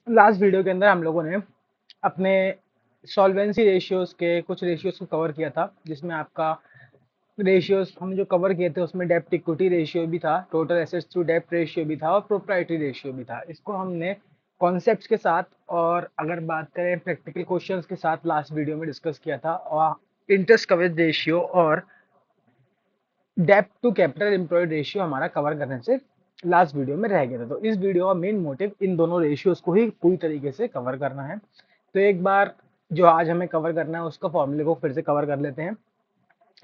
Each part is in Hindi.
लास्ट वीडियो के अंदर हम लोगों ने अपने सॉल्वेंसी रेशियोज के कुछ रेशियोज को कवर किया था, जिसमें आपका रेशियोज हम जो कवर किए थे उसमें डेप्ट इक्विटी रेशियो भी था, टोटल एसेट्स टू डेप्ट रेशियो भी था और प्रोप्राइटरी रेशियो भी था। इसको हमने कॉन्सेप्ट्स के साथ और अगर बात करें प्रैक्टिकल क्वेश्चंस के साथ लास्ट वीडियो में डिस्कस किया था। और इंटरेस्ट कवरेज रेशियो और डेप्ट टू कैपिटल एम्प्लॉयड रेशियो हमारा कवर करने से लास्ट वीडियो में रह गया था। तो इस वीडियो का मेन मोटिव इन दोनों रेशियोज को ही पूरी तरीके से कवर करना है। तो एक बार जो आज हमें कवर करना है उसका फॉर्मूले को फिर से कवर कर लेते हैं।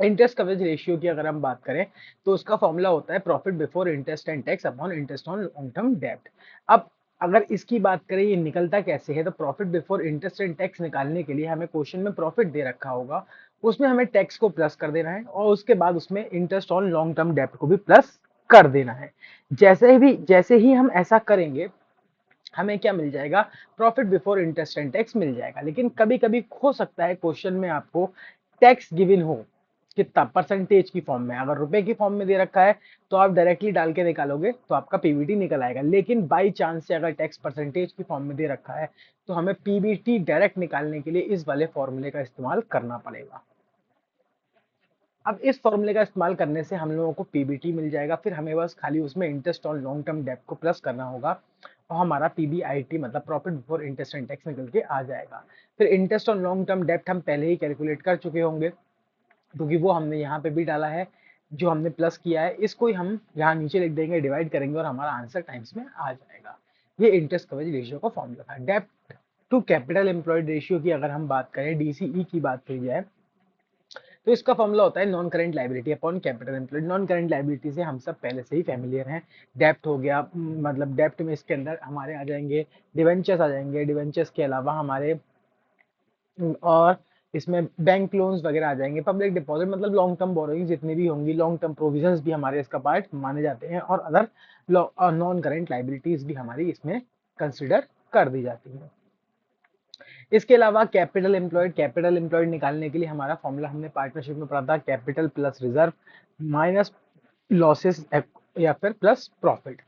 इंटरेस्ट कवरेज रेशियो की अगर हम बात करें तो उसका फॉर्मूला होता है profit before interest and tax upon interest on long term डेब्ट। अब अगर इसकी बात करें ये निकलता कैसे है, तो profit before interest and tax निकालने के लिए हमें क्वेश्चन में प्रॉफिट दे रखा होगा, उसमें हमें टैक्स को प्लस कर देना है और उसके बाद उसमें इंटरेस्ट ऑन लॉन्ग टर्म डेब्ट को भी प्लस कर देना है। जैसे ही हम ऐसा करेंगे हमें क्या मिल जाएगा, profit before interest and tax मिल जाएगा। लेकिन कभी कभी हो सकता है क्वेश्चन में आपको टैक्स गिवन हो, कितना परसेंटेज की फॉर्म में, अगर रुपए की फॉर्म में दे रखा है तो आप डायरेक्टली डाल के निकालोगे तो आपका पीबीटी निकल आएगा। लेकिन बाई चांस से अगर टैक्स परसेंटेज की फॉर्म में दे रखा है तो हमें पीबीटी डायरेक्ट निकालने के लिए इस वाले फॉर्मूले का इस्तेमाल करना पड़ेगा। अब इस फॉर्मूले का इस्तेमाल करने से हम लोगों को पीबीटी मिल जाएगा, फिर हमें बस खाली उसमें इंटरेस्ट ऑन लॉन्ग टर्म डेब्ट को प्लस करना होगा और हमारा पीबीआईटी मतलब profit before interest and tax निकल के आ जाएगा। फिर इंटरेस्ट ऑन लॉन्ग टर्म डेब्ट हम पहले ही कैलकुलेट कर चुके होंगे क्योंकि वो हमने यहाँ पे भी डाला है, जो हमने प्लस किया है इसको ही हम यहाँ नीचे लिख देंगे, डिवाइड करेंगे और हमारा आंसर टाइम्स में आ जाएगा। ये इंटरेस्ट कवरेज रेशियो का फॉर्मूला था। डेब्ट टू कैपिटल एम्प्लॉयड रेशियो की अगर हम बात करें, डीसीई की बात करी जाए, तो इसका फॉर्मूला होता है non current liability upon capital employed. Non current liability से हम सब पहले से ही फैमिलियर हैं। डेप्ट हो गया, मतलब डेप्ट में इसके अंदर हमारे आ जाएंगे डिवेंचर्स, आ जाएंगे डिवेंचर्स के अलावा हमारे और इसमें बैंक लोन्स वगैरह आ जाएंगे, पब्लिक डिपॉजिट मतलब लॉन्ग टर्म बोरोइंग जितनी भी होंगी, लॉन्ग टर्म प्रोविजंस भी हमारे इसका पार्ट माने जाते हैं और अदर नॉन करेंट लाइबिलिटीज भी हमारी इसमें कंसिडर कर दी जाती है। इसके अलावा कैपिटल एम्प्लॉयड निकालने के लिए हमारा फॉर्मूला हमने पार्टनरशिप में पढ़ा था, capital plus reserve minus losses या फिर प्लस प्रॉफिट।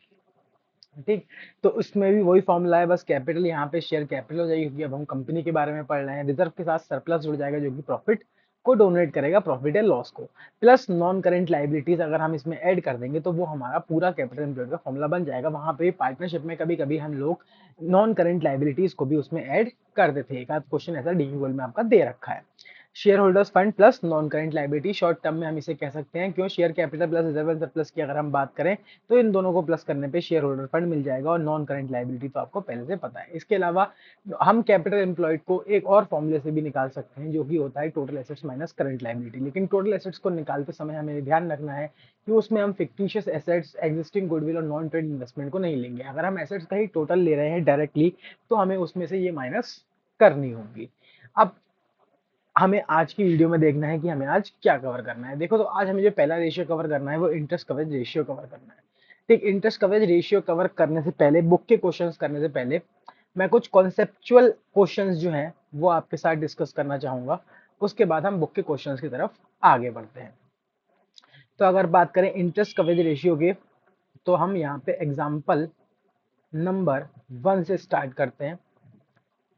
ठीक, तो उसमें भी वही फॉर्मूला है, बस कैपिटल यहाँ पे शेयर कैपिटल हो जाएगी क्योंकि अब हम कंपनी के बारे में पढ़ रहे हैं। रिजर्व के साथ सरप्लस जुड़ जाएगा जो कि प्रॉफिट को डोनेट करेगा, प्रॉफिट या लॉस को। प्लस नॉन करेंट लाइबिलिटीज अगर हम इसमें ऐड कर देंगे तो वो हमारा पूरा कैपिटल एम्प्लॉयड का फॉर्मूला बन जाएगा। वहां पे पार्टनरशिप में कभी कभी हम लोग नॉन करेंट लाइबिलिटीज को भी उसमें ऐड कर देते हैं। एक आध क्वेश्चन ऐसा डी में आपका दे रखा है। Share holders fund plus non current liability, short term में हम इसे कह सकते हैं, क्यों share capital plus reserve and surplus की अगर हम बात करें तो इन दोनों को प्लस करने पे शेयर होल्डर फंड मिल जाएगा और नॉन करंट लायबिलिटी तो आपको पहले से पता है। इसके अलावा हम कैपिटल एम्प्लॉयड को एक और फॉर्मूले से भी निकाल सकते हैं जो कि होता है total assets minus current liability. लेकिन टोटल एसेट्स को निकालते समय हमें ध्यान रखना है कि उसमें हम फिक्टिशियस एसेट्स, एग्जिस्टिंग गुडविल और नॉन ट्रेड इन्वेस्टमेंट को नहीं लेंगे। अगर हम एसेट्स का ही टोटल ले रहे हैं डायरेक्टली तो हमें उसमें से ये माइनस करनी होगी। अब हमें आज की वीडियो में देखना है कि हमें आज क्या कवर करना है। देखो, तो आज हमें जो पहला रेशियो कवर करना है वो इंटरेस्ट कवरेज रेशियो कवर करना है। ठीक, इंटरेस्ट कवरेज रेशियो कवर करने से पहले, बुक के क्वेश्चंस करने से पहले मैं कुछ कॉन्सेप्चुअल क्वेश्चंस जो हैं वो आपके साथ डिस्कस करना चाहूंगा। उसके बाद हम बुक के क्वेश्चंस की तरफ आगे बढ़ते हैं। तो अगर बात करें इंटरेस्ट कवरेज रेशियो के, तो हम यहाँ पे एग्जाम्पल नंबर 1 से स्टार्ट करते हैं,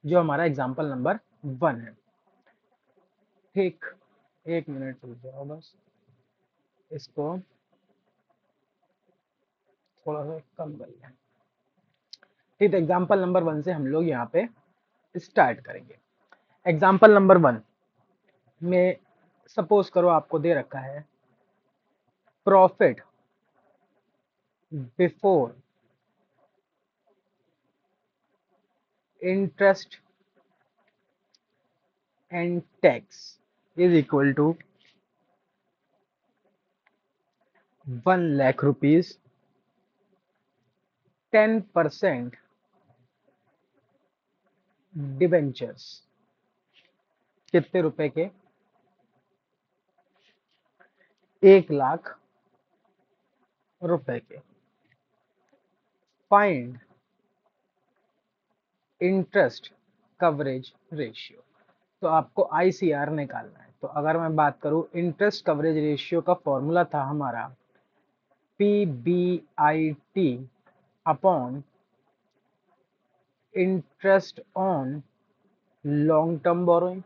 जो हमारा एग्जाम्पल नंबर 1 है। ठीक, एक मिनट रुक जाओ बस, इसको थोड़ा सा कम कर लें। ठीक है, एग्जाम्पल नंबर 1 से हम लोग यहाँ पे स्टार्ट करेंगे। एग्जाम्पल नंबर 1 में सपोज करो आपको दे रखा है profit before interest and tax is equal to 1 lakh rupees, 10% debentures, कितने रुपए के, 1 लाख रुपए के। फाइंड इंटरेस्ट कवरेज रेशियो, तो आपको आईसीआर निकालना है। तो अगर मैं बात करूं, इंटरेस्ट कवरेज रेशियो का फॉर्मूला था हमारा P B I T upon interest on long term borrowing.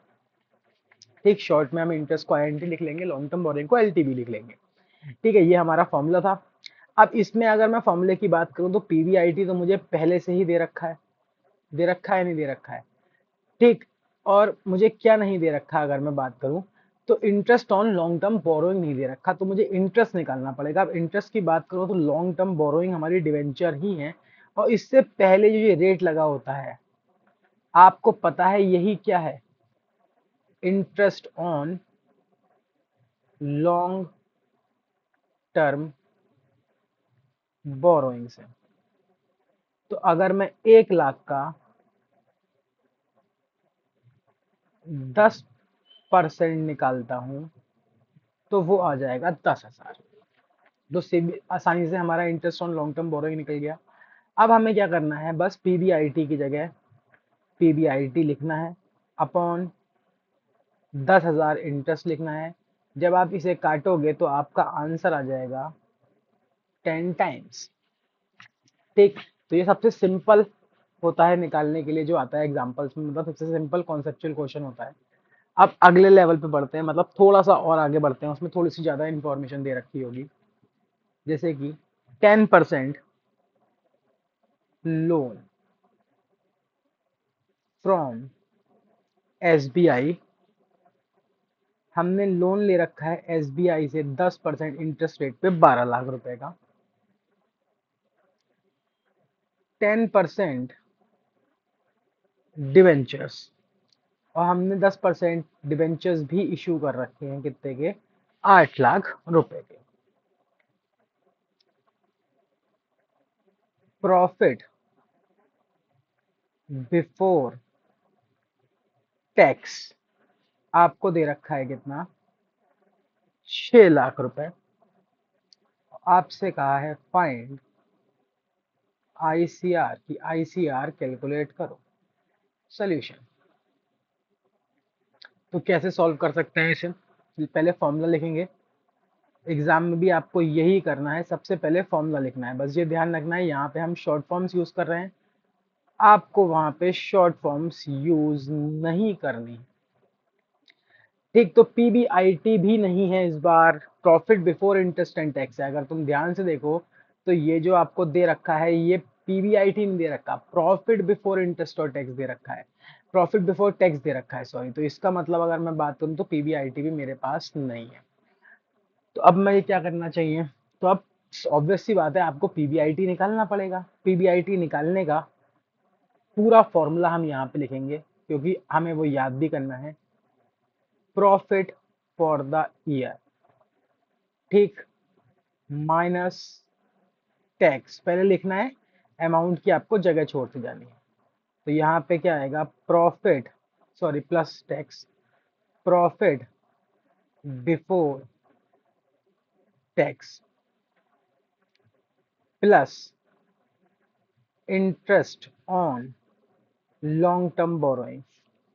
ठीक, शॉर्ट में हम इंटरेस्ट को INT लिख लेंगे, लॉन्ग टर्म बोरोइंग को LTB लिख लेंगे। ठीक है, ये हमारा फॉर्मूला था। अब इसमें अगर मैं फॉर्मूले की बात करूं तो PBIT तो मुझे पहले से ही दे रखा है, दे रखा है नहीं दे रखा है। ठीक, और मुझे क्या नहीं दे रखा अगर मैं बात करूं तो interest on long term borrowing नहीं दे रखा, तो मुझे इंटरेस्ट निकालना पड़ेगा। अब इंटरेस्ट की बात करूं तो लॉन्ग टर्म बोरोइंग हमारी डिवेंचर ही है, और इससे पहले जो ये रेट लगा होता है आपको पता है यही क्या है, interest on long term borrowing से। तो अगर मैं 1 लाख का 10% निकालता हूं तो वो आ जाएगा 10,000। तो आसानी से हमारा interest on long term borrowing निकल गया। अब हमें क्या करना है, बस PBIT की जगह PBIT लिखना है अपॉन 10,000 इंटरेस्ट लिखना है। जब आप इसे काटोगे तो आपका आंसर आ जाएगा 10 टाइम्स। ठीक, तो ये सबसे सिंपल होता है निकालने के लिए जो आता है एग्जांपल्स में, मतलब सबसे सिंपल कॉन्सेप्चुअल क्वेश्चन होता है। अब अगले लेवल पे बढ़ते हैं, मतलब थोड़ा सा और आगे बढ़ते हैं, उसमें थोड़ी सी ज्यादा इंफॉर्मेशन दे रखी होगी, जैसे कि 10% लोन फ्रॉम SBI। हमने लोन ले रखा है SBI से 10% इंटरेस्ट रेट पे 12 लाख रुपए का। 10% डिवेंचर्स, और हमने 10% डिवेंचर्स भी इशू कर रखे हैं कितने के, 8 लाख रुपए के। प्रॉफिट बिफोर टैक्स आपको दे रखा है कितना, 6 लाख रुपए। आपसे कहा है फाइंड ICR की ICR कैलकुलेट करो। सॉल्यूशन, तो कैसे सॉल्व कर सकते हैं इसे, पहले फॉर्मूला लिखेंगे। एग्जाम में भी आपको यही करना है, सबसे पहले फॉर्मूला लिखना है। बस ये ध्यान रखना है यहाँ पे हम शॉर्ट फॉर्म्स यूज कर रहे हैं, आपको वहां पे शॉर्ट फॉर्म्स यूज नहीं करनी। ठीक, तो PBIT भी नहीं है इस बार, profit before interest and tax है। अगर तुम ध्यान से देखो तो ये जो आपको दे रखा है ये PBIT नहीं दे रखा, प्रॉफिट बिफोर इंटरेस्ट और टैक्स दे रखा है, प्रॉफिट बिफोर टैक्स दे रखा है, सॉरी। तो इसका मतलब अगर मैं बात करूं तो PBIT भी मेरे पास नहीं है। तो अब मैं क्या करना चाहिए, तो अब ऑब्वियस सी बात है आपको PBIT निकालना पड़ेगा। PBIT निकालने का पूरा फॉर्मूला हम यहाँ पे लिखेंगे क्योंकि हमें वो याद भी करना है। प्रॉफिट फॉर द ईयर, ठीक, माइनस टैक्स। पहले लिखना है, अमाउंट की आपको जगह छोड़ते जानी है। तो यहाँ पे क्या आएगा, profit, sorry plus tax, profit before tax plus interest on long term borrowing.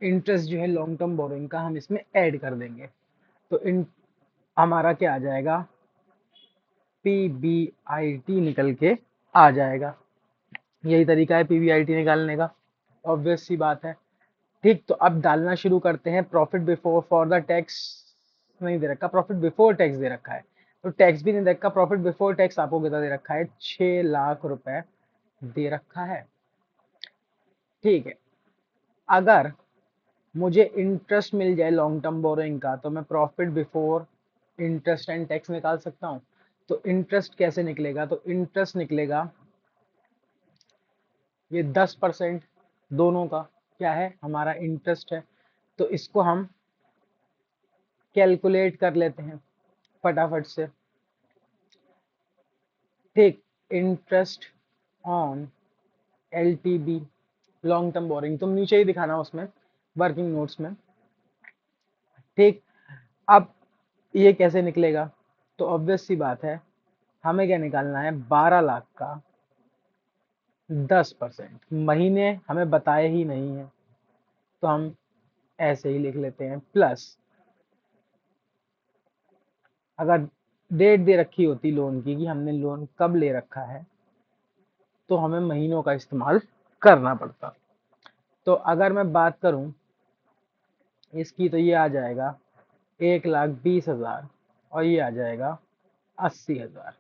Interest जो है लॉन्ग टर्म बोरोइंग का हम इसमें ऐड कर देंगे। तो इन हमारा क्या आ जाएगा, PBIT निकल के आ जाएगा। यही तरीका है PBIT निकालने का, ऑब्वियस सी बात है। ठीक, तो अब डालना शुरू करते हैं। Profit before for the tax नहीं दे रखा, प्रॉफिट बिफोर टैक्स दे रखा है, तो टैक्स भी नहीं दे रखा। प्रॉफिट बिफोर टैक्स आपको कितना दे रखा है, 6 लाख रुपए दे रखा है। ठीक है, अगर मुझे इंटरेस्ट मिल जाए लॉन्ग टर्म बोरोइंग का तो मैं profit before interest and tax निकाल सकता हूँ। तो इंटरेस्ट कैसे निकलेगा, तो इंटरेस्ट निकलेगा ये 10% दोनों का क्या है, हमारा इंटरेस्ट है। तो इसको हम कैलकुलेट कर लेते हैं फटाफट से। ठीक, interest on LTB long term borrowing, तुम नीचे ही दिखाना उसमें वर्किंग नोट्स में। ठीक, अब ये कैसे निकलेगा, तो ऑब्वियस सी बात है हमें क्या निकालना है, 12 लाख का 10%। महीने हमें बताए ही नहीं है तो हम ऐसे ही लिख लेते हैं, प्लस अगर डेट दे रखी होती लोन की कि हमने लोन कब ले रखा है तो हमें महीनों का इस्तेमाल करना पड़ता। तो अगर मैं बात करूं इसकी, तो ये आ जाएगा 1,20,000 और ये आ जाएगा 80,000।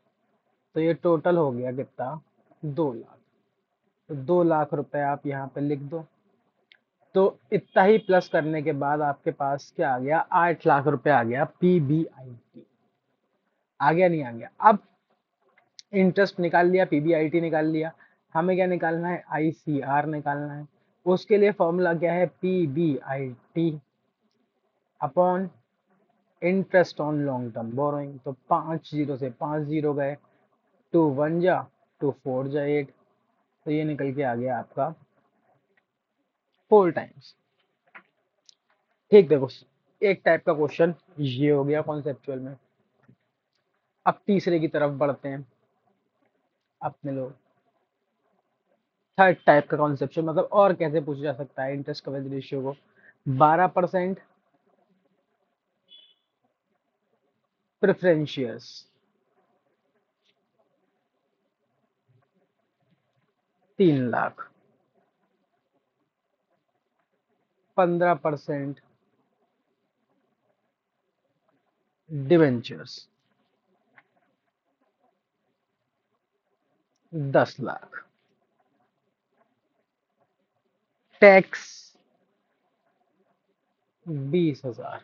तो ये टोटल हो गया कितना, 2 लाख। तो 2 लाख रुपए आप यहाँ पे लिख दो। तो इतना ही प्लस करने के बाद आपके पास क्या आ गया, 8 लाख रुपए आ गया पीबीआईटी। आ गया नहीं आ गया? अब इंटरेस्ट निकाल लिया, पीबीआईटी निकाल लिया, हमें क्या निकालना है, आईसीआर निकालना है। उसके लिए फॉर्मूला क्या है, PBIT upon interest on long term borrowing. तो 5 जीरो से 5 जीरो गए, 2 1 जा, 2 4 जा 8। तो ये निकल के आ गया आपका 4 टाइम्स। ठीक, देखो एक टाइप का क्वेश्चन ये हो गया कॉन्सेप्चुअल में। अब तीसरे की तरफ बढ़ते हैं अपने लोग। थर्ड टाइप का कॉन्सेप्शन, मतलब और कैसे पूछा जा सकता है इंटरेस्ट कवरेज रेशियो को। 12% preference shares, 3 lakh. 15% debentures, 10 lakh. Tax 20,000।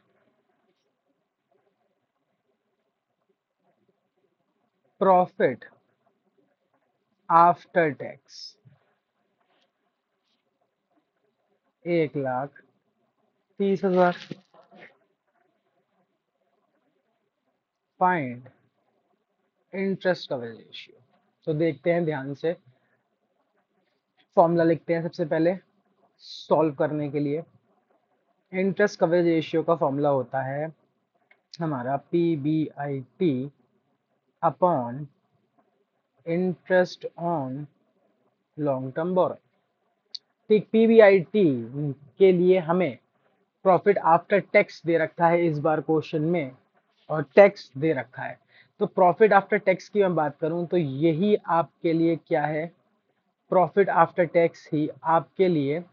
Profit after tax 1,30,000। Find interest coverage ratio. तो देखते हैं ध्यान से, फॉर्मूला लिखते हैं सबसे पहले सॉल्व करने के लिए। इंटरेस्ट कवरेज रेशियो का फॉर्मूला होता है हमारा P B I T upon interest on long term borrowing. ठीक, पीबीआईटी के लिए हमें प्रॉफिट आफ्टर टैक्स दे रखा है इस बार क्वेश्चन में, और टैक्स दे रखा है। तो प्रॉफिट आफ्टर टैक्स की मैं बात करूं तो यही आपके लिए क्या है, प्रॉफिट आफ्टर टैक्स ही आपके लिए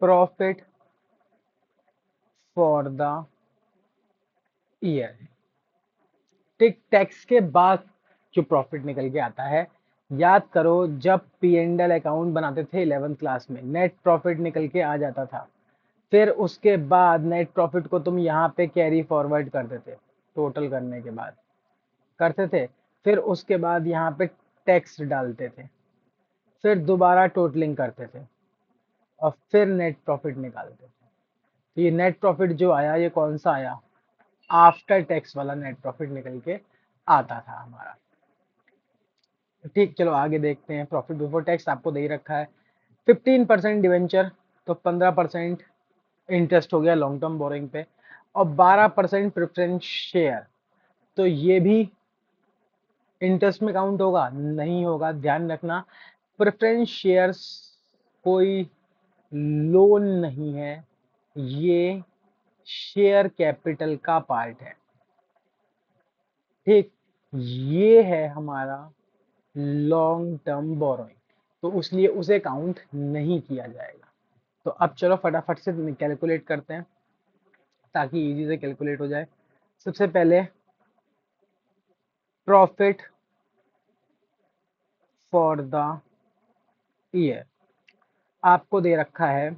प्रॉफिट फॉर द ईयर। ठीक, टैक्स के बाद जो प्रॉफिट निकल के आता है, याद करो जब पी एंड एल अकाउंट बनाते थे 11th क्लास में, नेट प्रॉफिट निकल के आ जाता था। फिर उसके बाद नेट प्रॉफिट को तुम यहाँ पे कैरी फॉरवर्ड करते थे, टोटल करने के बाद करते थे। फिर उसके बाद यहाँ पे टैक्स डालते थे, फिर दोबारा टोटलिंग करते थे, और फिर नेट प्रॉफिट निकालते थे। तो ये नेट प्रॉफिट जो आया, ये कौन सा आया, आफ्टर टैक्स वाला नेट प्रॉफिट निकल के आता था हमारा। ठीक, चलो आगे देखते हैं। प्रॉफिट बिफोर टैक्स आपको दे ही रखा है 15% डिवेंचर, तो 15% इंटरेस्ट हो गया लॉन्ग टर्म बोरिंग पे, और 12% प्रेफरेंस शेयर। तो ये भी इंटरेस्ट में काउंट होगा, नहीं होगा, ध्यान रखना। प्रेफरेंस शेयर्स कोई लोन नहीं है, ये शेयर कैपिटल का पार्ट है। ठीक, ये है हमारा लॉन्ग टर्म बोरोइंग, तो उसलिए उसे काउंट नहीं किया जाएगा। तो अब चलो फटाफट से कैलकुलेट करते हैं ताकि इजी से कैलकुलेट हो जाए। सबसे पहले प्रॉफिट फॉर द ईयर आपको दे रखा है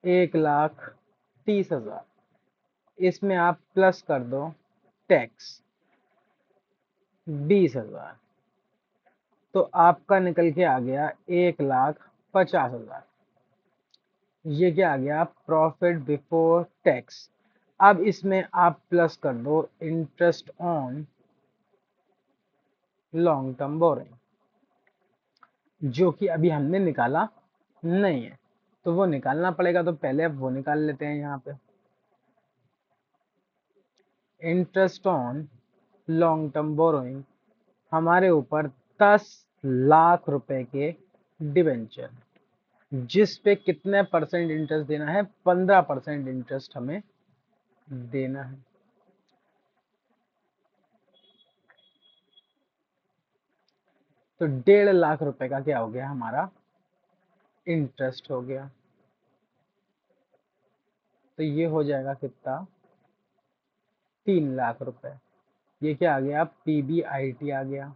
1,30,000। इसमें आप प्लस कर दो टैक्स 20,000, तो आपका निकल के आ गया 1,50,000। ये क्या आ गया, प्रॉफिट बिफोर टैक्स। अब इसमें आप प्लस कर दो interest on long term borrowing, जो कि अभी हमने निकाला नहीं है, तो वो निकालना पड़ेगा। तो पहले अब वो निकाल लेते हैं। यहाँ पे interest on long term borrowing हमारे ऊपर 10 लाख रुपए के डिवेंचर, जिस पे कितने परसेंट इंटरेस्ट देना है, 15% इंटरेस्ट हमें देना है। तो 1.5 लाख रुपए का क्या हो गया हमारा इंटरेस्ट हो गया। तो ये हो जाएगा कितना, 3 लाख रुपए। ये क्या आ गया, PBIT आ गया।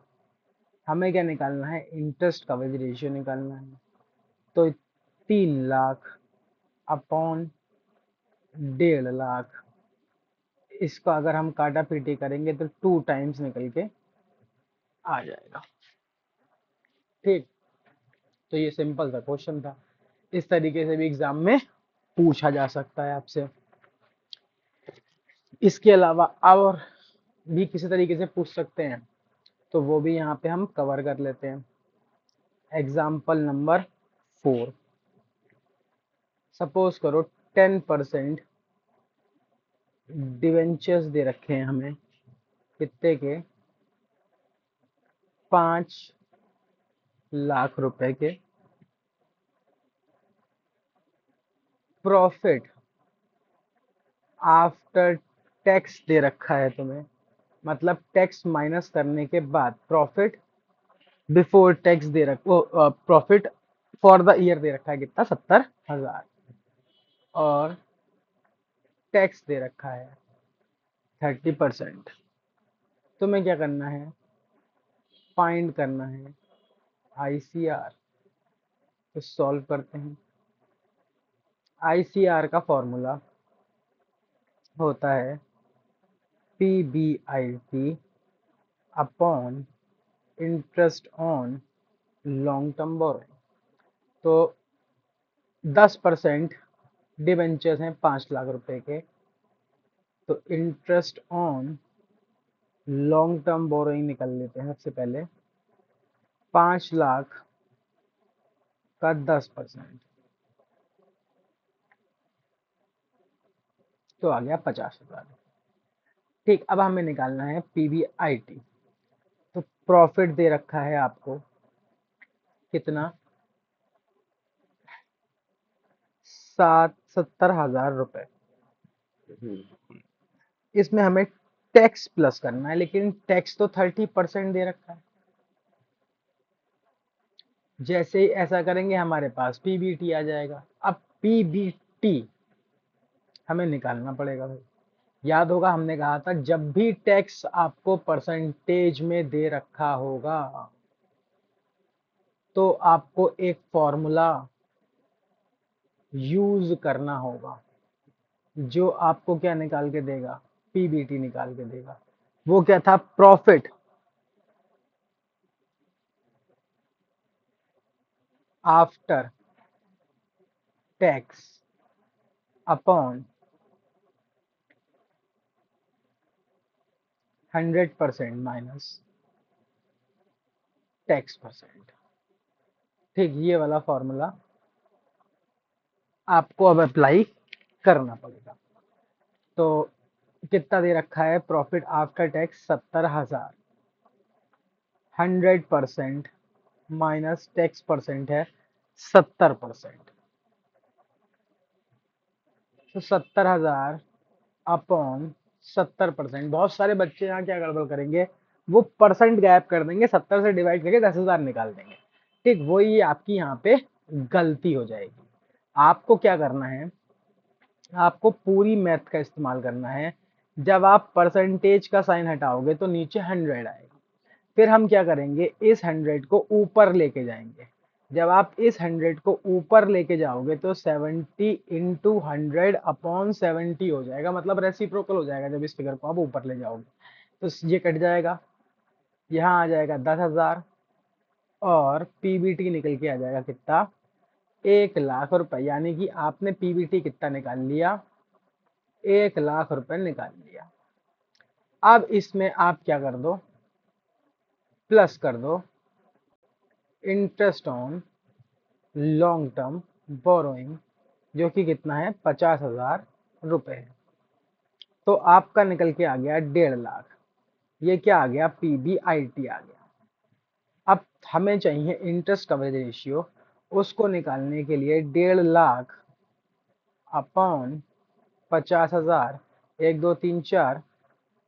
हमें क्या निकालना है, इंटरेस्ट कवरेज रेशियो निकालना है। तो 3 लाख अपॉन 1.5 लाख, इसका अगर हम काटा पीटी करेंगे तो 2 टाइम्स निकल के आ जाएगा। ठीक, तो ये सिंपल सा क्वेश्चन था। इस तरीके से भी एग्जाम में पूछा जा सकता है आपसे। इसके अलावा और भी किसी तरीके से पूछ सकते हैं, तो वो भी यहाँ पे हम कवर कर लेते हैं। एग्जाम्पल नंबर 4, सपोज करो 10% डिवेंचर्स दे रखे हैं हमें, कितने के, 5 लाख रुपए के। प्रॉफिट आफ्टर टैक्स दे रखा है तुम्हें, मतलब टैक्स माइनस करने के बाद प्रॉफिट बिफोर टैक्स दे रखा, प्रॉफिट फॉर द ईयर दे रखा है कितना, 70,000। और टैक्स दे रखा है 30%। तुम्हें क्या करना है, फाइंड करना है ICR। तो सॉल्व करते हैं। ICR का फॉर्मूला होता है PBIT upon interest on long term borrowing. तो 10% डिबेंचर्स हैं 5 लाख रुपए के, तो interest on long term borrowing निकल लेते हैं सबसे पहले। 5 लाख का 10%, तो आ गया 50,000। ठीक, अब हमें निकालना है PBIT। तो प्रॉफिट दे रखा है आपको कितना, 70,000 रुपए। इसमें हमें टैक्स प्लस करना है, लेकिन टैक्स तो 30% दे रखा है। जैसे ही ऐसा करेंगे हमारे पास PBT आ जाएगा। अब PBT हमें निकालना पड़ेगा भाई। याद होगा हमने कहा था जब भी टैक्स आपको परसेंटेज में दे रखा होगा तो आपको एक फॉर्मूला यूज करना होगा जो आपको क्या निकाल के देगा, PBT निकाल के देगा। वो क्या था, profit after tax upon 100% minus tax percent. ठीक, ये वाला फॉर्मूला आपको अब अप्लाई करना पड़ेगा। तो कितना दे रखा है, profit after tax 70,000, 100% minus tax percent है 70%। तो 70,000 अपॉन 70%। बहुत सारे बच्चे यहाँ क्या गड़बड़ करेंगे, वो परसेंट गैप कर देंगे, 70 से डिवाइड करके 10,000 निकाल देंगे। ठीक, वही आपकी यहाँ पे गलती हो जाएगी। आपको क्या करना है, आपको पूरी मैथ का इस्तेमाल करना है। जब आप परसेंटेज का साइन हटाओगे तो नीचे 100 आएगा। फिर हम क्या करेंगे, इस 100 को ऊपर लेके जाएंगे। जब आप इस 100 को ऊपर लेके जाओगे तो 70 इंटू 100 अपॉन 70 हो जाएगा, मतलब रेसिप्रोकल हो जाएगा। जब इस फिगर को आप ऊपर ले जाओगे तो ये कट जाएगा, यहाँ आ जाएगा 10,000 और PBT निकल के आ जाएगा कितना, 1 लाख रुपए। यानी कि आपने PBT कितना निकाल लिया, 1 लाख रुपए निकाल लिया। अब इसमें आप क्या कर दो, प्लस कर दो interest on long term borrowing, जो कि कितना है, 50,000 रुपए है। तो आपका निकल के आ गया 1.5 लाख। ये क्या आ गया, PBIT आ गया। अब हमें चाहिए इंटरेस्ट कवरेज रेशियो। उसको निकालने के लिए 1.5 लाख अपॉन 50,000, 1 2 3 4,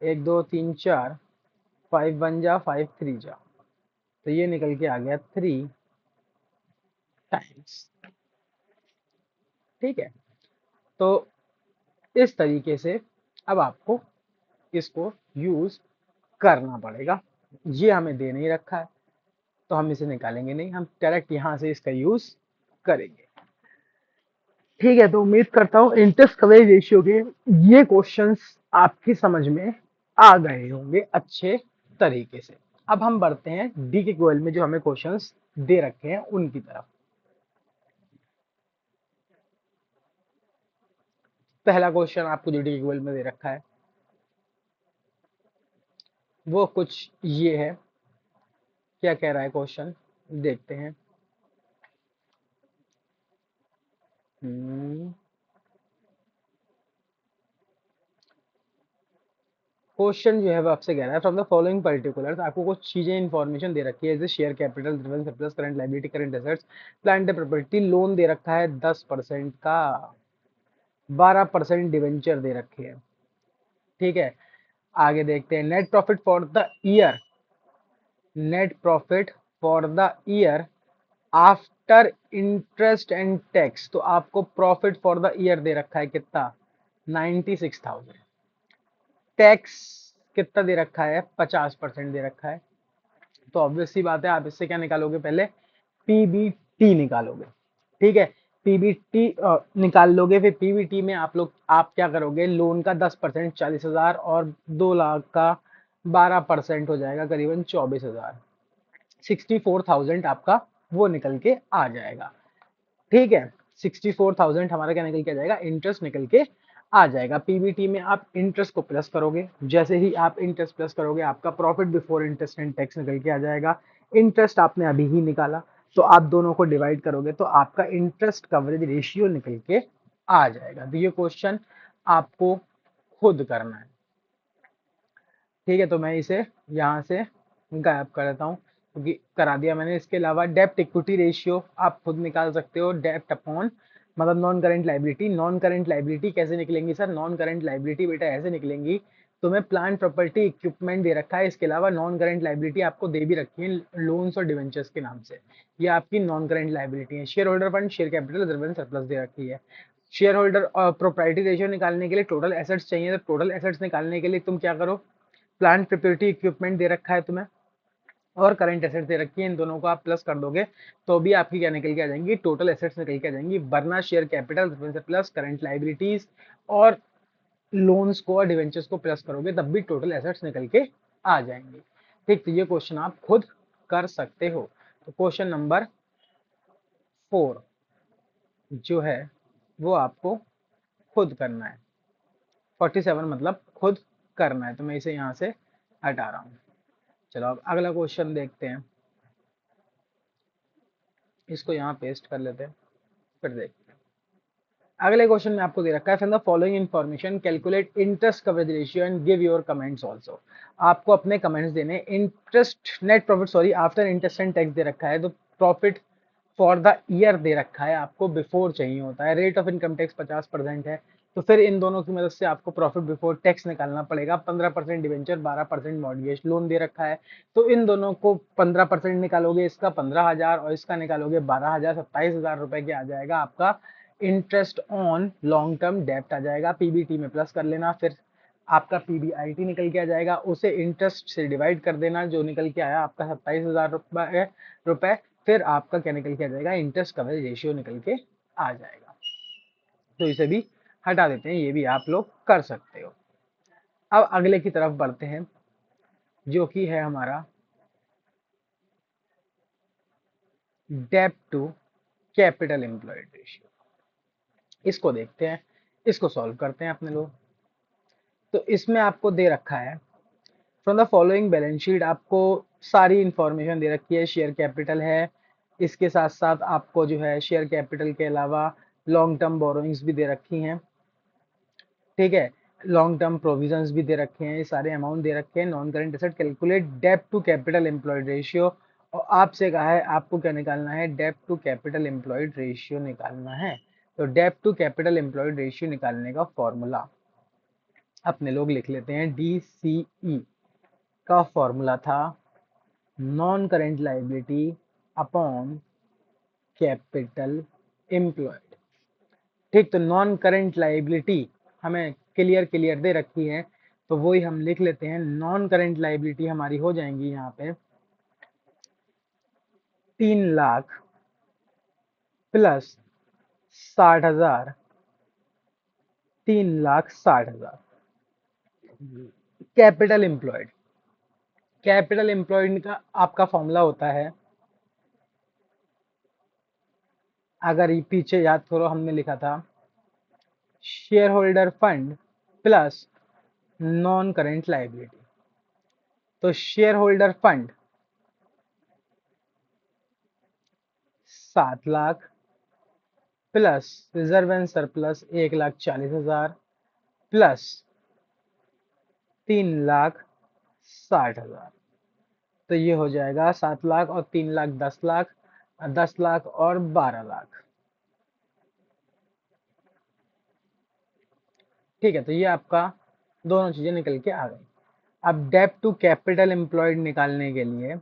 1 2 3 4, 5 1 जा 5 3 जा। तो ये निकल के आ गया 3 टाइम्स। ठीक है, तो इस तरीके से अब आपको इसको यूज करना पड़ेगा। ये हमें दे नहीं रखा है तो हम इसे निकालेंगे नहीं, हम डायरेक्ट यहाँ से इसका यूज करेंगे। ठीक है, तो उम्मीद करता हूँ इंटरेस्ट कवरेज रेशियो के ये क्वेश्चंस आपकी समझ में आ गए होंगे अच्छे तरीके से। अब हम बढ़ते हैं डी के गोयल में जो हमें क्वेश्चंस दे रखे हैं उनकी तरफ। पहला क्वेश्चन आपको जो डी के गोयल में दे रखा है वो कुछ ये है। क्या कह रहा है क्वेश्चन, देखते हैं। क्वेश्चन जो है वो आपसे कह रहा है फ्रॉम द फॉलोइंग पर्टिकुलर्स, आपको कुछ चीजें इंफॉर्मेशन दे रखी है जैसे share capital, reserve surplus, current liability, current assets, plant and property. Loan दे रखा है 10% का, 12% डिवेंचर दे रखे हैं। ठीक है, आगे देखते हैं net profit for the year, net profit for the year after interest and tax. तो आपको प्रॉफिट फॉर द ईयर दे रखा है कितना, 96,000। टैक्स कितना दे रखा है, 50% दे रखा है। तो ऑब्वियस सी बात है आप इससे क्या निकालोगे, पहले पीबीटी निकालोगे। ठीक है, पीबीटी निकाल लोगे, फिर पीबीटी में आप क्या करोगे, लोन का 10% 40,000 और 2 लाख का 12% हो जाएगा करीबन 24,000, 64,000 आपका वो निकल के आ जाएगा। ठीक है, 64,000 हमारा क्या निकल के आ जाएगा, इंटरेस्ट निकल के आ जाएगा। पीबीटी में आप इंटरेस्ट को प्लस करोगे, जैसे ही आप इंटरेस्ट प्लस करोगे आपका profit before interest and tax निकल के आ जाएगा। इंटरेस्ट आपने अभी ही निकाला तो आप दोनों को डिवाइड करोगे तो आपका इंटरेस्ट कवरेज रेशियो निकल के आ जाएगा। तो ये क्वेश्चन आपको खुद करना है। ठीक है, तो मैं इसे यहाँ से गायब कर देता हूँ क्योंकि करा दिया मैंने। इसके अलावा डेप्ट इक्विटी रेशियो आप खुद निकाल सकते हो, डेप्ट अपॉन मतलब non current liability. Non current liability कैसे निकलेंगी सर, नॉन करेंट लाइबिलिटी बेटा ऐसे निकलेंगी, तुम्हें प्लांट प्रॉपर्टी इक्विपमेंट दे रखा है, इसके अलावा नॉन करेंट लाइबिलिटी आपको दे भी रखी है लोन्स और डिवेंचर्स के नाम से, ये आपकी नॉन करेंट लाइबिलिटी है। Share holder fund, share capital, reserve and surplus दे रखी है। शेयर होल्डर और प्रोप्राइटी रेशियो निकालने के लिए टोटल एसेट्स चाहिए, तो टोटल एसेट्स निकालने के लिए तुम क्या करो, प्लांट प्रोपर्टी इक्विपमेंट दे रखा है तुम्हें और करंट एसेट्स दे रखी है, इन दोनों को आप प्लस कर दोगे तो भी आपकी क्या निकल के आ जाएंगी, टोटल एसेट्स निकल के आ जाएंगी। वरना share capital plus current liabilities और लोन्स को और डिवेंचर्स को प्लस करोगे तब भी टोटल एसेट्स निकल के आ जाएंगे। ठीक, तो ये क्वेश्चन आप खुद कर सकते हो। तो क्वेश्चन नंबर 4 जो है वो आपको खुद करना है। 47 मतलब खुद करना है, तो मैं इसे यहाँ से हटा रहा हूँ। चलो अब अगला क्वेश्चन देखते हैं, इसको यहाँ पेस्ट कर लेते हैं फिर देखते हैं। अगले क्वेश्चन में आपको दे रखा है from the following information calculate interest coverage ratio and give your comments also. आपको अपने कमेंट्स देने। Interest net profit sorry after interest and tax दे रखा है, तो प्रॉफिट फॉर द ईयर दे रखा है, आपको बिफोर चाहिए होता है। रेट ऑफ इनकम टैक्स 50% है, तो फिर इन दोनों की मदद से आपको प्रॉफिट बिफोर टैक्स निकालना पड़ेगा। 15% डिवेंचर, 12% मॉर्गेज लोन दे रखा है, तो इन दोनों को 15% निकालोगे, इसका 15,000 और इसका निकालोगे 12,000, 27,000 रुपए के आ जाएगा आपका इंटरेस्ट ऑन लॉन्ग टर्म डेप्ट आ जाएगा। पीबीटी में प्लस कर लेना, फिर आपका पीबीआईटी निकल के आ जाएगा, उसे इंटरेस्ट से डिवाइड कर देना, जो निकल के आया आपका 27,000 रुपए। फिर आपका क्या निकल के आ जाएगा, इंटरेस्ट कवरेज रेशियो निकल के आ जाएगा। तो इसे भी हटा देते हैं, ये भी आप लोग कर सकते हो। अब अगले की तरफ बढ़ते हैं जो कि है हमारा डेब्ट टू कैपिटल एम्प्लॉयड रेशियो। इसको देखते हैं, इसको सॉल्व करते हैं अपने लोग। तो इसमें आपको दे रखा है from the following balance sheet, आपको सारी इंफॉर्मेशन दे रखी है। शेयर कैपिटल है, इसके साथ साथ आपको जो है शेयर कैपिटल के अलावा लॉन्ग टर्म बोरोइंग्स भी दे रखी हैं। ठीक है, लॉन्ग टर्म प्रोविजंस भी दे रखे हैं, ये सारे अमाउंट दे रखे हैं। नॉन करेंट एसेट कैलकुलेट डेब्ट टू कैपिटल एम्प्लॉयड रेशियो, और आपसे कहा है आपको क्या निकालना है, डेब्ट टू कैपिटल एम्प्लॉयड रेशियो निकालना है। तो डेब्ट टू कैपिटल एम्प्लॉयड रेशियो निकालने का फॉर्मूला अपने लोग लिख लेते हैं। DCE का फॉर्मूला था non current liability upon capital employed. ठीक, तो नॉन करेंट लाइबिलिटी हमें क्लियर क्लियर दे रखी है, तो वही हम लिख लेते हैं। नॉन करेंट लाइबिलिटी हमारी हो जाएंगी यहाँ पे 3 lakh plus 60,000, 3,60,000। Capital employed, capital employed का आपका फॉर्मूला होता है, अगर ये पीछे याद करो हमने लिखा था share holder fund plus non current liability. तो share holder fund 7 lakh plus reserve and surplus 1,40,000 plus 3,60,000। तो ये हो जाएगा 7 लाख और 3 लाख 10 लाख, 10 लाख और 12 लाख। ठीक है, तो ये आपका दोनों चीजें निकल के आ गई। अब डेब्ट टू कैपिटल एम्प्लॉयड निकालने के लिए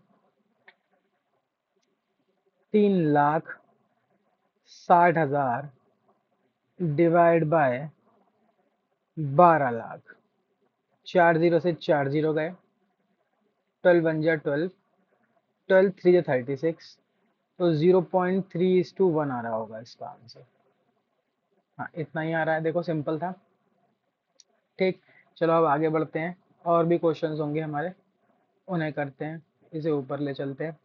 3,60,000 डिवाइड बाय 12 लाख, 4 जीरो से 4 जीरो गए, 12 × 1 = 12, 12 × 3 = 36, तो 0.3:1 आ रहा होगा इसका आंसर। हाँ, इतना ही आ रहा है, देखो सिंपल था। ठीक, चलो अब आगे बढ़ते हैं, और भी क्वेश्चंस होंगे हमारे, उन्हें करते हैं, इसे ऊपर ले चलते हैं।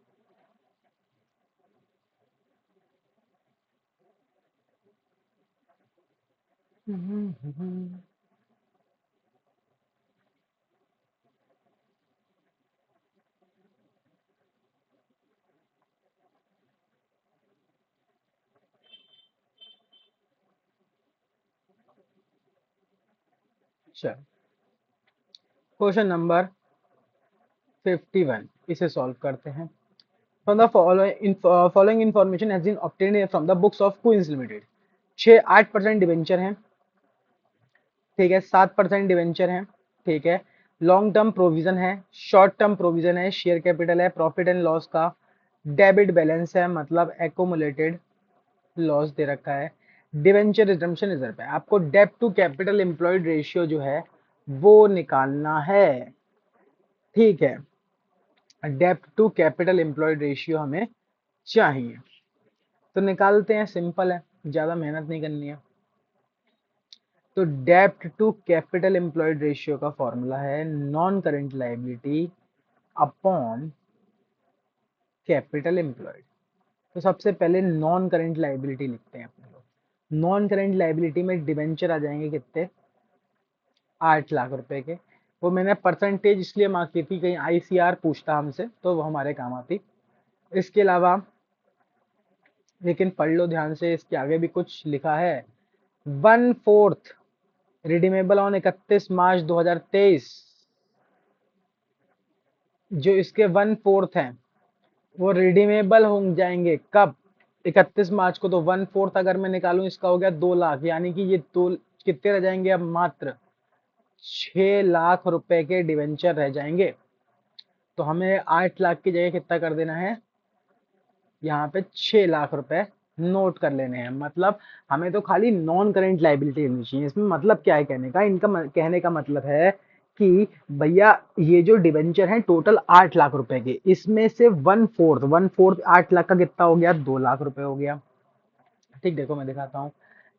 चलो, क्वेश्चन नंबर 51, इसे सॉल्व करते हैं। From the following information has been obtained from the books of Queens limited. 8% debenture हैं, ठीक है, 7% डिवेंचर हैं, ठीक है, लॉन्ग टर्म प्रोविजन है, शॉर्ट टर्म प्रोविजन है, शेयर कैपिटल है, प्रॉफिट एंड लॉस का डेबिट बैलेंस है, मतलब एक्यूमुलेटेड लॉस दे रखा है, डिवेंचर रिडम्पशन रिजर्व है। आपको डेब्ट टू कैपिटल एम्प्लॉयड रेशियो जो है वो निकालना है। ठीक है, डेब्ट टू कैपिटल एम्प्लॉयड रेशियो हमें चाहिए, तो निकालते हैं, सिंपल है, ज्यादा मेहनत नहीं करनी है। तो डेब्ट टू कैपिटल एम्प्लॉयड रेशियो का फॉर्मूला है non current liability upon capital employed. तो सबसे पहले नॉन करेंट लाइबिलिटी लिखते हैं अपने लोग। नॉन करेंट लाइबिलिटी में डिबेंचर आ जाएंगे कितने, 8 लाख रुपए के। वो मैंने परसेंटेज इसलिए मार्क की थी, कहीं आईसीआर पूछता हमसे तो वो हमारे काम आती। इसके अलावा लेकिन पढ़ लो ध्यान से, इसके आगे भी कुछ लिखा है। 1/4 रिडीमेबल ऑन 31 मार्च 2023। जो इसके 1/4 हैं वो रिडीमेबल हो जाएंगे कब, 31 मार्च को। तो 1/4 अगर मैं निकालूं, इसका हो गया 2 लाख, यानी कि ये दो कितने रह जाएंगे अब, मात्र 6 लाख रुपए के डिवेंचर रह जाएंगे। तो हमें 8 लाख की जगह कितना कर देना है, यहाँ पे 6 लाख रुपए नोट कर लेने हैं। मतलब हमें तो खाली नॉन करेंट लाइबिलिटी लेनी चाहिए। इसमें मतलब क्या है कहने का, कहने का मतलब है कि भैया ये जो डिवेंचर है टोटल 8 लाख रुपए के, इसमें से 1/4 8 लाख का कितना हो गया, 2 लाख रुपए हो गया। ठीक, देखो मैं दिखाता हूँ।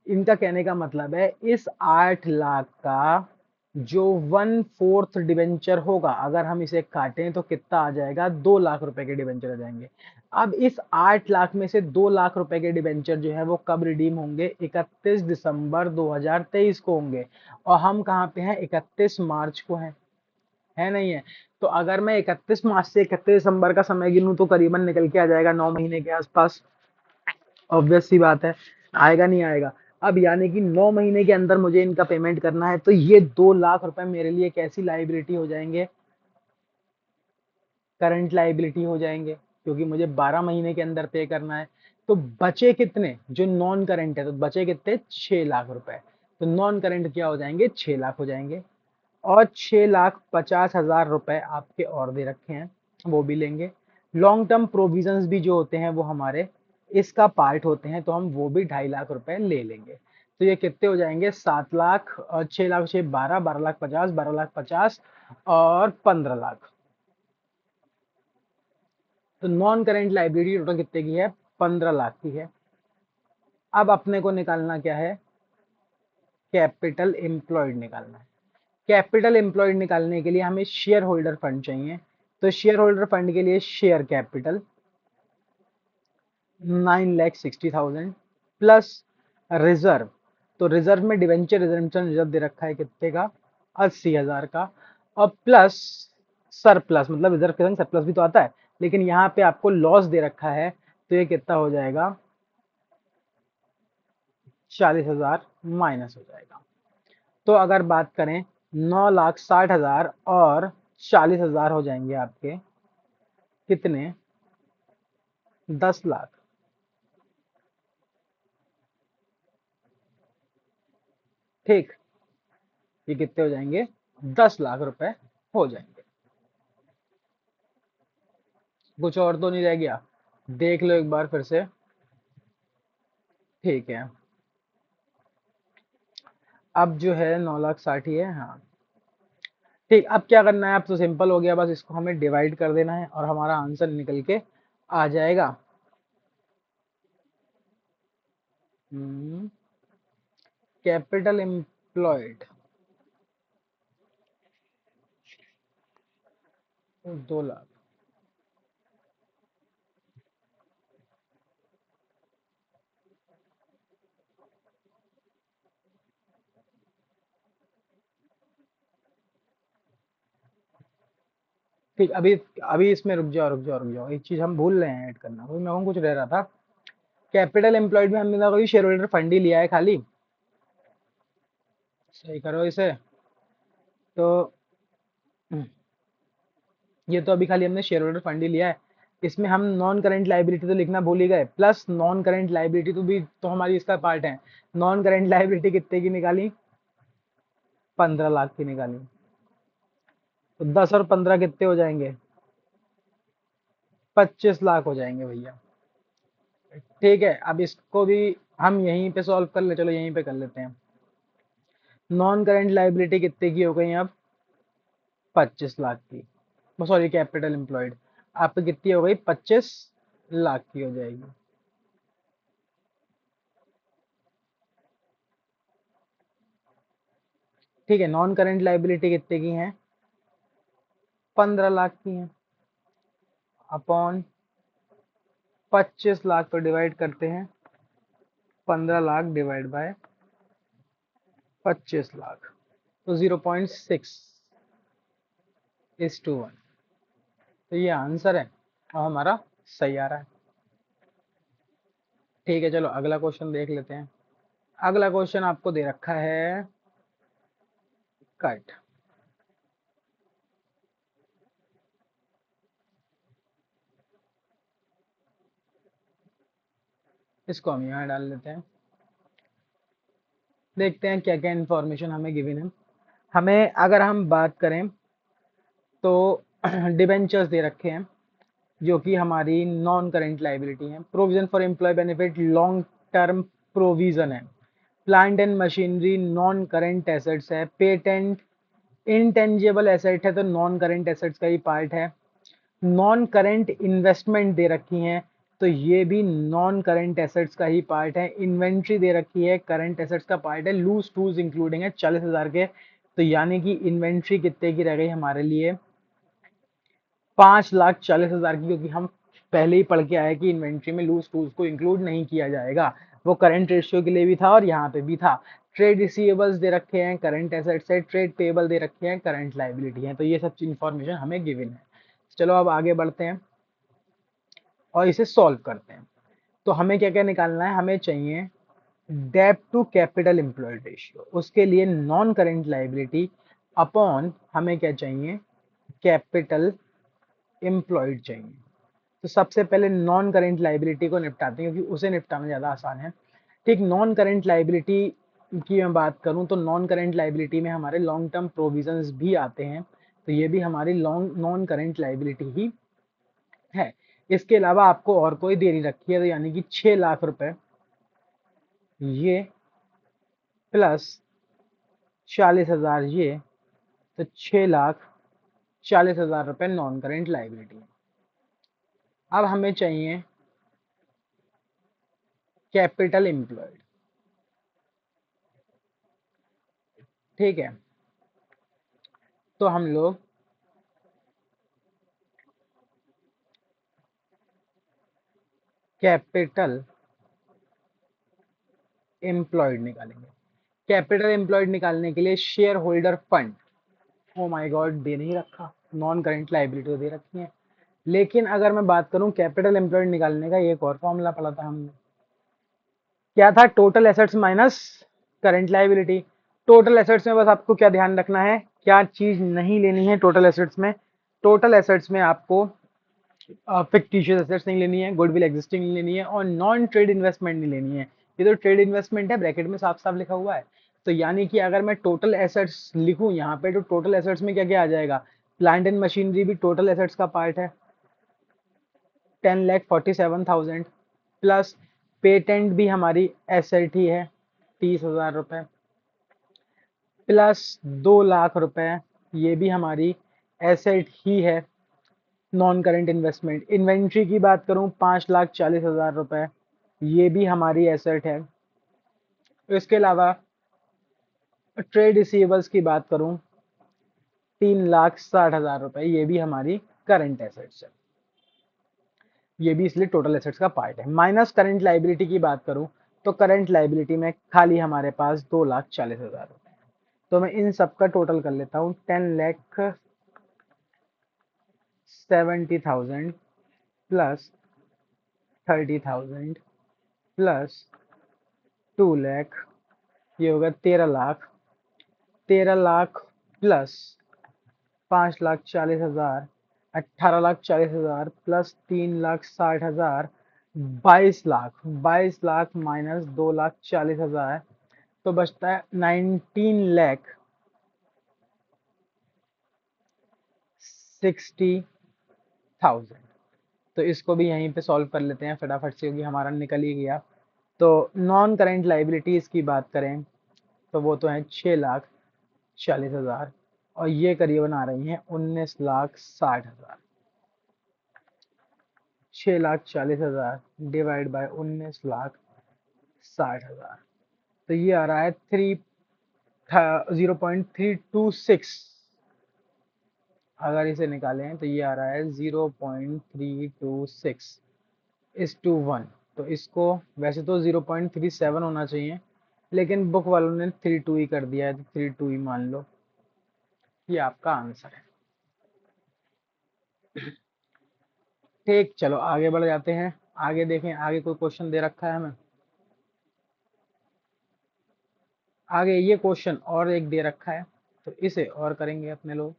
इनका कहने का मतलब है इस 8 लाख का जो 1/4 डिवेंचर होगा, अगर हम इसे काटें तो कितना आ जाएगा, 2 लाख रुपए के डिवेंचर आ जाएंगे। अब इस 8 लाख में से 2 लाख रुपए के डिवेंचर जो है वो कब रिडीम होंगे, 31 दिसंबर 2023 को होंगे। और हम कहाँ पे हैं, 31 मार्च को है नहीं है। तो अगर मैं 31 मार्च से 31 दिसंबर का समय गिनूं तो करीबन निकल के आ जाएगा 9 महीने के आसपास। ऑब्वियस सी बात है, आएगा नहीं आएगा। अब यानी कि 9 महीने के अंदर मुझे इनका पेमेंट करना है, तो ये 2 लाख रुपए मेरे लिए कैसी लाइबिलिटी हो जाएंगे, करंट लाइबिलिटी हो जाएंगे, क्योंकि मुझे 12 महीने के अंदर पे करना है। तो बचे कितने, जो नॉन करंट है, तो बचे कितने, 6 लाख रुपए। तो नॉन करंट क्या हो जाएंगे, 6 लाख हो जाएंगे। और 6,50,000 रुपए आपके और दे रखे हैं, वो भी लेंगे। लॉन्ग टर्म प्रोविजंस भी जो होते हैं वो हमारे इसका पार्ट होते हैं, तो हम वो भी 2.5 लाख रुपए ले लेंगे। तो ये कितने हो जाएंगे, 7 लाख और 6 लाख, 6 12, 12 लाख 50, 12 लाख 50 और 15 लाख। तो नॉन करेंट लाइबिलिटी टोटल कितने की है, 15 लाख की है। अब अपने को निकालना क्या है, कैपिटल एम्प्लॉयड निकालना है। कैपिटल एम्प्लॉयड निकालने के लिए हमें शेयर होल्डर फंड चाहिए। तो शेयर होल्डर फंड के लिए शेयर कैपिटल 9,60,000 प्लस रिजर्व। तो रिजर्व में डिवेंचर रिजर्वेशन रिजर्व दे रखा है कितने का, 80,000 का। और प्लस सरप्लस, मतलब रिजर्व के संग सरप्लस भी तो आता है, लेकिन यहाँ पे आपको लॉस दे रखा है, तो ये कितना हो जाएगा, 40,000 माइनस हो जाएगा। तो अगर बात करें, 9,60,000 और 40,000 हो जाएंगे आपके कितने, 10 लाख। ठीक, ये कितने हो जाएंगे, 10 लाख रुपए हो जाएंगे। कुछ और तो नहीं रह गया, देख लो एक बार फिर से। ठीक है, अब जो है 9,60,000 ही है, हाँ। ठीक, अब क्या करना है, अब तो सिंपल हो गया, बस इसको हमें डिवाइड कर देना है और हमारा आंसर निकल के आ जाएगा। Capital employed 2 lakh. ठीक, अभी अभी इसमें रुक जाओ रुक जाओ रुक जाओ, एक चीज हम भूल रहे हैं ऐड करना, कोई मैं कुछ रह रहा था। कैपिटल एम्प्लॉयड में हमने ना कोई शेयर होल्डर फंड ही लिया है खाली। सही करो इसे। तो ये तो अभी खाली हमने शेयर होल्डर फंड ही लिया है। इसमें हम नॉन करेंट लाइबिलिटी तो लिखना भूल ही गए, प्लस नॉन करेंट लाइबिलिटी तो भी तो हमारी इसका पार्ट है। नॉन करेंट लाइबिलिटी कितने की निकाली, 15 लाख की निकाली। तो 10 और 15 कितने हो जाएंगे, 25 लाख हो जाएंगे भैया। ठीक है, अब इसको भी हम यहीं पे सॉल्व कर ले, चलो यहीं पे कर लेते हैं। नॉन करेंट लाइबिलिटी कितने की हो गई अब, 25 लाख की। सॉरी, कैपिटल एम्प्लॉयड आपकी कितनी हो गई, 25 लाख की हो जाएगी। ठीक है, नॉन करेंट लाइबिलिटी कितने की है, 15 लाख की है। अपॉन 25 लाख को डिवाइड करते हैं, 15 लाख डिवाइड बाय 25 लाख, तो 0.6:1। तो ये आंसर है और हमारा सही आ रहा है। ठीक है, चलो अगला क्वेश्चन देख लेते हैं। अगला क्वेश्चन आपको दे रखा है कट। इसको हम यहाँ डाल लेते हैं, देखते हैं क्या क्या इंफॉर्मेशन हमें गिवन है। हमें अगर हम बात करें तो डिबेंचर्स दे रखे हैं जो कि हमारी नॉन करेंट लाइबिलिटी है। Provision for employ benefit long term provision है। Plant and machinery non current assets है। पेटेंट इनटेंजिबल एसेट है, तो नॉन करेंट एसेट्स का ही पार्ट है। नॉन करेंट इन्वेस्टमेंट दे रखी हैं, तो ये भी नॉन करेंट एसेट्स का ही पार्ट है। इन्वेंट्री दे रखी है, करंट एसेट्स का पार्ट है। लूज टूल्स इंक्लूडिंग है 40,000 के, तो यानी कि इन्वेंट्री कितने की रह गई हमारे लिए, 5,40,000 की, क्योंकि हम पहले ही पढ़ के आए कि इन्वेंट्री में लूज टूल्स को इंक्लूड नहीं किया जाएगा। वो करंट रेशियो के लिए भी था और यहाँ पे भी था। ट्रेड रिसीवेबल्स दे रखे हैं, करंट एसेट्स है। ट्रेड पेबल दे रखे हैं, करंट लाइबिलिटी है। तो ये सब इंफॉर्मेशन हमें गिवन है। चलो अब आगे बढ़ते हैं और इसे सॉल्व करते हैं। तो हमें क्या क्या निकालना है, हमें चाहिए डेब्ट टू कैपिटल एम्प्लॉयड रेशियो, उसके लिए नॉन करेंट लाइबिलिटी अपॉन हमें क्या चाहिए, कैपिटल एम्प्लॉयड चाहिए। तो सबसे पहले नॉन करेंट लाइबिलिटी को निपटाते हैं, क्योंकि उसे निपटाना ज़्यादा आसान है। ठीक, नॉन करेंट लाइबिलिटी की मैं बात करूं तो नॉन करेंट लाइबिलिटी में हमारे लॉन्ग टर्म प्रोविजंस भी आते हैं, तो ये भी हमारी लॉन्ग नॉन करेंट लाइबिलिटी ही है। इसके अलावा आपको और कोई देरी रखी है, तो यानी कि 6 लाख रुपए ये प्लस 40,000 ये, तो 6,40,000 रुपए नॉन करेंट लाइबिलिटी है। अब हमें चाहिए कैपिटल एम्प्लॉयड। ठीक है, तो हम लोग कैपिटल एम्प्लॉयड निकालेंगे। कैपिटल एम्प्लॉयड निकालने के लिए share holder fund, oh my god, दे नहीं रखा, नॉन करेंट लाइबिलिटी तो दे रखी है। लेकिन अगर मैं बात करूं कैपिटल एम्प्लॉयड निकालने का, एक और फॉर्मूला पढ़ा था हमने, क्या था? Total assets minus current liability. Total assets में बस आपको क्या ध्यान रखना है, क्या चीज नहीं लेनी है टोटल एसेट्स में? टोटल एसेट्स में आपको फिक्टिशियस एसेट्स नहीं लेनी है, गुडविल एग्जिस्टिंग नहीं लेनी है, और नॉन ट्रेड इन्वेस्टमेंट नहीं लेनी है। ये तो ट्रेड इन्वेस्टमेंट है, ब्रैकेट में साफ साफ लिखा हुआ है। तो यानी कि अगर मैं टोटल एसेट्स लिखूं यहाँ पे, तो टोटल एसेट्स में क्या क्या आ जाएगा? प्लांट एंड मशीनरी भी टोटल एसेट्स का पार्ट है, 10,47,000, प्लस पेटेंट भी हमारी एसेट ही है, 30,000 रुपए, प्लस 2 लाख रुपए ये भी हमारी एसेट ही है, नॉन करेंट इन्वेस्टमेंट। इन्वेंट्री की बात करूं, 5,40,000 रुपए ये भी हमारी एसेट है। इसके अलावा ट्रेड रिसीवेबल्स की बात करूं, 3,60,000 रुपए ये भी हमारी करंट एसेट्स है। ये भी इसलिए टोटल एसेट्स का पार्ट है। माइनस करंट लाइबिलिटी की बात करूं, तो करंट लाइबिलिटी में खाली हमारे पास 2,40,000 रुपए। तो मैं इन सब का टोटल कर लेता हूँ, 10,70,000 प्लस 30,000 प्लस 2 लाख, ये होगा 13 lakh. 13 lakh plus 5,40,000, 18,40,000 plus 3,60,000, 22 lakh. 22 lakh minus 2,40,000, तो बचता है 19,60,000। तो इसको भी यहीं पे सॉल्व कर लेते हैं फटाफट से, क्योंकि हमारा निकल ही गया। तो नॉन करेंट लाइबिलिटीज की बात करें, तो वो तो है 6,40,000, और ये करीबन आ रही हैं 19,60,000। 6,40,000 डिवाइड बाय 19,60,000, तो ये आ रहा है 0.326। अगर इसे निकालें तो ये आ रहा है 0.326 इस टू 1। तो इसको वैसे तो 0.37 होना चाहिए, लेकिन बुक वालों ने 32 ही कर दिया है, तो 32 ही मान लो, ये आपका आंसर है। ठीक, चलो आगे बढ़ जाते हैं। आगे देखें, आगे कोई क्वेश्चन दे रखा है हमें। आगे ये क्वेश्चन और एक दे रखा है, तो इसे और करेंगे अपने लोग।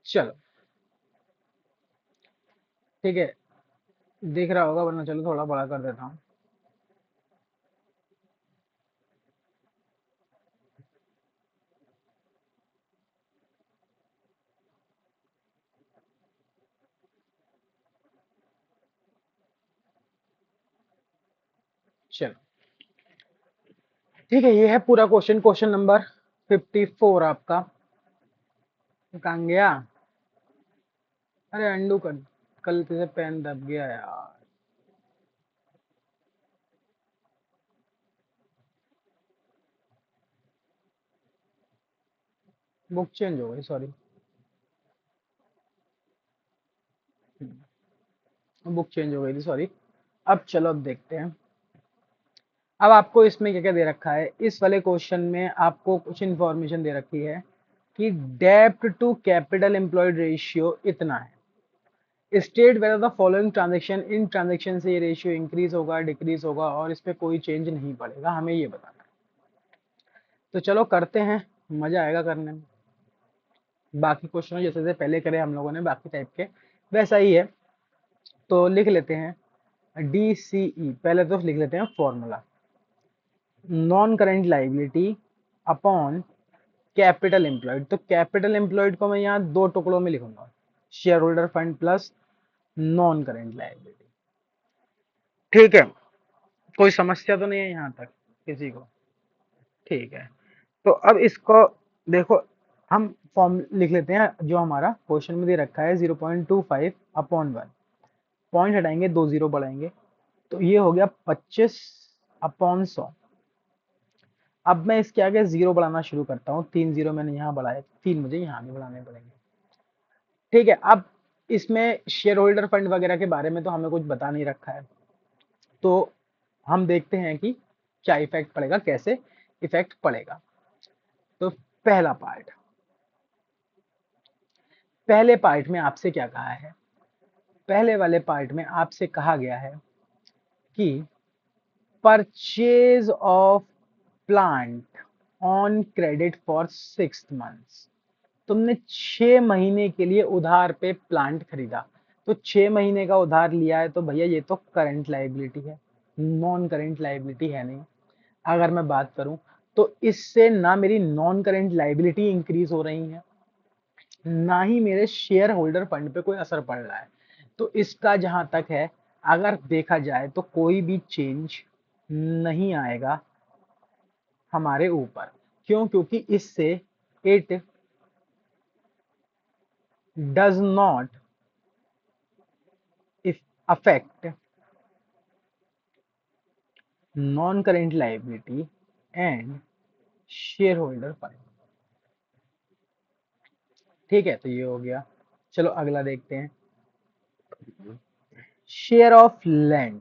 चलो ठीक है, दिख रहा होगा, वरना चलो थोड़ा बड़ा कर देता हूँ। चलो ठीक है, ये है पूरा क्वेश्चन, क्वेश्चन नंबर 54 आपका। कहाँ गया? अरे अंडू कर, कल से पेन दब गया यार। बुक चेंज हो गई, सॉरी, बुक चेंज हो गई थी, सॉरी। अब चलो, अब देखते हैं। अब आपको इसमें क्या क्या दे रखा है, इस वाले क्वेश्चन में आपको कुछ इंफॉर्मेशन दे रखी है कि डेब्ट टू कैपिटल एम्प्लॉयड रेशियो इतना है। State whether the following transaction, in transaction से ये रेशियो इंक्रीज होगा, डिक्रीज होगा, और इस पे कोई चेंज नहीं पड़ेगा, हमें ये बताना है। तो चलो करते हैं, मजा आएगा करने में। बाकी क्वेश्चन जैसे जैसे पहले करे हम लोगों ने बाकी टाइप के, वैसा ही है। तो लिख लेते हैं DCE, पहले तो लिख लेते हैं formula, non current liability upon capital employed. तो कैपिटल एम्प्लॉयड को मैं यहाँ दो टुकड़ों में लिखूंगा, share holder fund plus non current liability. ठीक है, कोई समस्या तो नहीं है यहाँ तक किसी को? ठीक है, तो अब इसको देखो, हम फॉर्म लिख लेते हैं जो हमारा क्वेश्चन में दे रखा है 0.25 अपॉन 1, पॉइंट हटाएंगे, 2 जीरो बढ़ाएंगे, तो ये हो गया 25 अपॉन 100। अब मैं इसके आगे जीरो बढ़ाना शुरू करता हूँ, 3 जीरो मैंने यहाँ बढ़ाए, 3 मुझे यहाँ भी बढ़ाने पड़ेंगे। ठीक है, अब इसमें शेयर होल्डर फंड वगैरह के बारे में तो हमें कुछ बता नहीं रखा है, तो हम देखते हैं कि क्या इफेक्ट पड़ेगा, कैसे इफेक्ट पड़ेगा। तो पहला पार्ट, पहले पार्ट में आपसे क्या कहा है? पहले वाले पार्ट में आपसे कहा गया है कि purchase of plant on credit for 6 months, तुमने 6 महीने के लिए उधार पे प्लांट खरीदा, तो 6 महीने का उधार लिया है, तो भैया ये तो करंट लाइबिलिटी है, नॉन करंट लाइबिलिटी है नहीं। अगर मैं बात करूं तो इससे ना मेरी नॉन करंट लाइबिलिटी इंक्रीज हो रही है, ना ही मेरे शेयर होल्डर फंड पे कोई असर पड़ रहा है। तो इसका जहां तक है, अगर देखा जाए तो कोई भी चेंज नहीं आएगा हमारे ऊपर। क्यों? क्योंकि इससे it does not affect non current liability and share holder fund. ठीक है, तो ये हो गया। चलो अगला देखते हैं, share of land,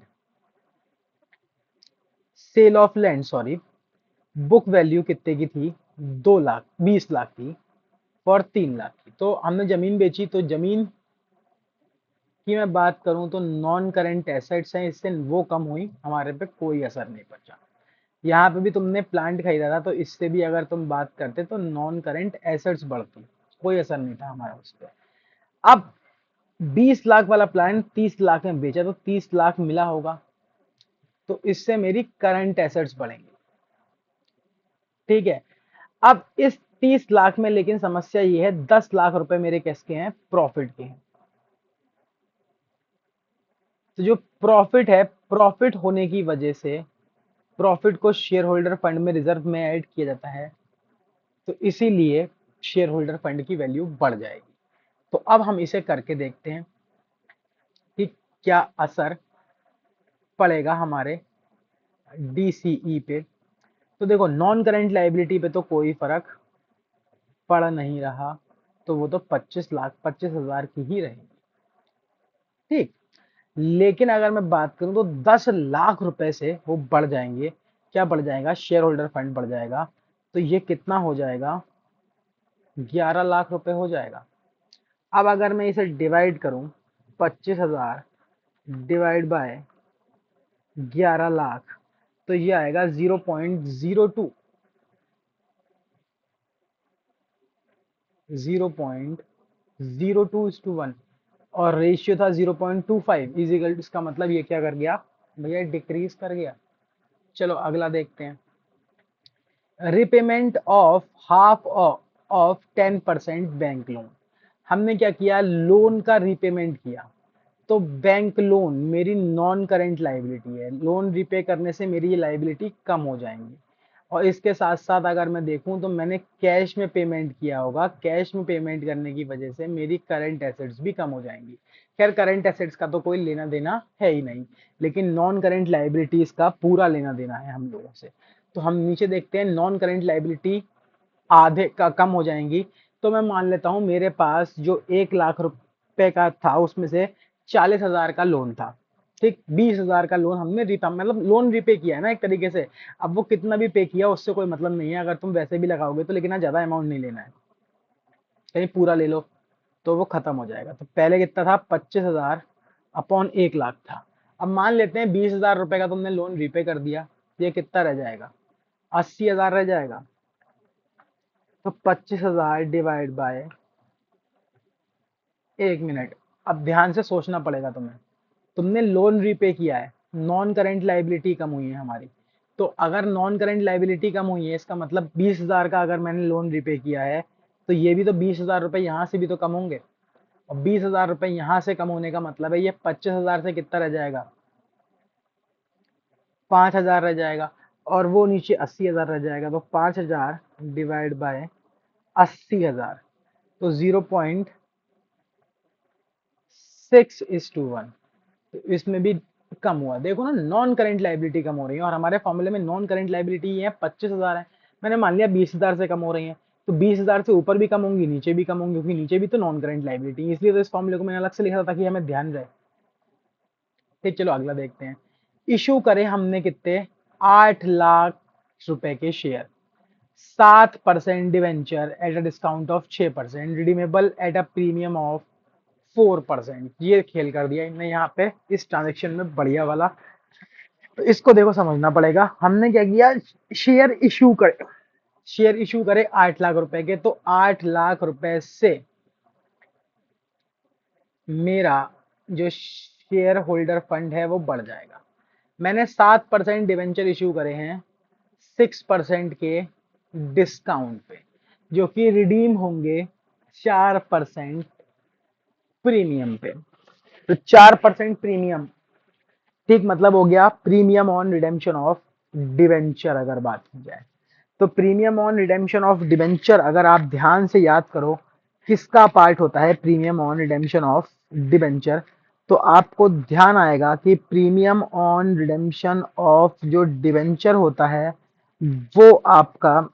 sale of land sorry, book value कितने की थी? 2 लाख, 20 लाख की, और 3 लाख की। तो हमने जमीन बेची, तो जमीन की मैं बात करूं तो नॉन करेंट एसेट्स हैं, इससे वो कम हुई, हमारे पे कोई असर नहीं पड़ा। यहाँ पे भी तुमने प्लांट खरीदा था, तो इससे भी अगर तुम बात करते तो नॉन करेंट एसेट्स बढ़ती, कोई असर नहीं था हमारा उस पर। अब 20 लाख वाला प्लांट 30 लाख में बेचा, तो 30 लाख मिला होगा, तो इससे मेरी करंट एसेट्स बढ़ेंगी। ठीक है, अब इस 30 लाख में लेकिन समस्या ये है, 10 लाख रुपए मेरे किसके हैं? प्रॉफिट के हैं। तो जो प्रॉफिट है, प्रॉफिट होने की वजह से प्रॉफिट को शेयर होल्डर फंड में रिजर्व में ऐड किया जाता है, तो इसीलिए शेयर होल्डर फंड की वैल्यू बढ़ जाएगी। तो अब हम इसे करके देखते हैं कि क्या असर पड़ेगा हमारे DCE पे। तो देखो, नॉन करेंट लाइबिलिटी पे तो कोई फर्क पड़ नहीं रहा, तो वो तो 25 लाख, 25,000 की ही रहेगी। ठीक, लेकिन अगर मैं बात करूं तो 10 लाख रुपए से वो बढ़ जाएंगे। क्या बढ़ जाएगा? शेयर होल्डर फंड बढ़ जाएगा, तो ये कितना हो जाएगा? 11 लाख रुपए हो जाएगा। अब अगर मैं इसे डिवाइड करूं, 25,000 डिवाइड बाय 11 लाख, तो ये आएगा 0.02, 0.02:1, और रेशियो था 0.25 इजिकल। इसका मतलब ये क्या कर गया भैया? डिक्रीज कर गया। चलो अगला देखते हैं, repayment of half of 10% bank loan. हमने क्या किया? लोन का रिपेमेंट किया। तो बैंक लोन मेरी नॉन करेंट लाइबिलिटी है, लोन रिपे करने से मेरी ये लाइबिलिटी कम हो जाएंगी। और इसके साथ साथ अगर मैं देखूं तो मैंने कैश में पेमेंट किया होगा, कैश में पेमेंट करने की वजह से मेरी करंट एसेट्स भी कम हो जाएंगी। खैर, करंट एसेट्स का तो कोई लेना देना है ही नहीं, लेकिन नॉन करंट लाइबिलिटीज का पूरा लेना देना है हम लोगों से। तो हम नीचे देखते हैं, नॉन करंट लाइबिलिटी आधे का कम हो जाएंगी। तो मैं मान लेता हूं मेरे पास जो 1 लाख रुपए का था, उसमें से 40,000 का लोन था। ठीक, 20,000 का लोन हमने रिपे, मतलब लोन रिपे किया है ना एक तरीके से। अब वो कितना भी पे किया उससे कोई मतलब नहीं है, अगर तुम वैसे भी लगाओगे तो, लेकिन ज्यादा अमाउंट नहीं लेना है, कहीं पूरा ले लो। तो वो खत्म हो जाएगा। तो पहले कितना था, 25,000 अपॉन 1 लाख था। अब मान लेते हैं 20,000 रुपए का तुमने लोन रीपे कर दिया, ये कितना रह जाएगा, 80,000 रह जाएगा। तो 25,000 डिवाइड बाय 1 मिनट। अब ध्यान से सोचना पड़ेगा तुम्हें, तुमने लोन रीपे किया है, नॉन करेंट लाइबिलिटी कम हुई है हमारी। तो अगर नॉन करेंट लाइबिलिटी कम हुई है, इसका मतलब 20,000 का अगर मैंने लोन रीपे किया है, तो ये भी तो 20,000 रुपए यहाँ से भी तो कम होंगे। और 20,000 रुपए यहाँ से कम होने का मतलब है ये 25,000 से कितना रह जाएगा, 5,000 रह जाएगा। और वो नीचे 80,000 रह जाएगा। तो 5,000 डिवाइड बाय 80,000, तो 0.6:1। तो इसमें भी कम हुआ। देखो ना, नॉन करेंट लाइबिलिटी कम हो रही है, और हमारे फॉर्मूले में नॉन करेंट लाइबिलिटी है 25,000 है। मैंने मान लिया 20,000 से कम हो रही है, तो 20,000 से ऊपर भी कम होंगी, नीचे भी कम होंगी, क्योंकि नीचे भी तो नॉन करेंट लाइबिलिटी, इसलिए तो इस फॉर्मूले को मैंने अलग से लिखा था ताकि हमें ध्यान रहे। ठीक, चलो अगला देखते हैं। इशू करे हमने कितने, 8 लाख रुपए के share, 7% debenture at a discount of 6%, redeemable at a premium of 4%। ये खेल कर दिया इनने यहाँ पे इस ट्रांजेक्शन में, बढ़िया वाला। तो इसको देखो समझना पड़ेगा, हमने क्या किया, शेयर इशू करे, शेयर इशू करे 8 लाख रुपए के, तो 8 लाख रुपए से मेरा जो शेयर होल्डर फंड है वो बढ़ जाएगा। मैंने 7% डिवेंचर इशू करे हैं 6% के डिस्काउंट पे, जो कि रिडीम होंगे 4% प्रीमियम पे। तो 4% प्रीमियम, ठीक, मतलब हो गया premium on redemption of debenture अगर बात की जाए। तो premium on redemption of debenture अगर आप ध्यान से याद करो किसका पार्ट होता है, premium on redemption of debenture, तो आपको ध्यान आएगा कि प्रीमियम ऑन रिडेम्पशन ऑफ जो डिवेंचर होता है वो आपका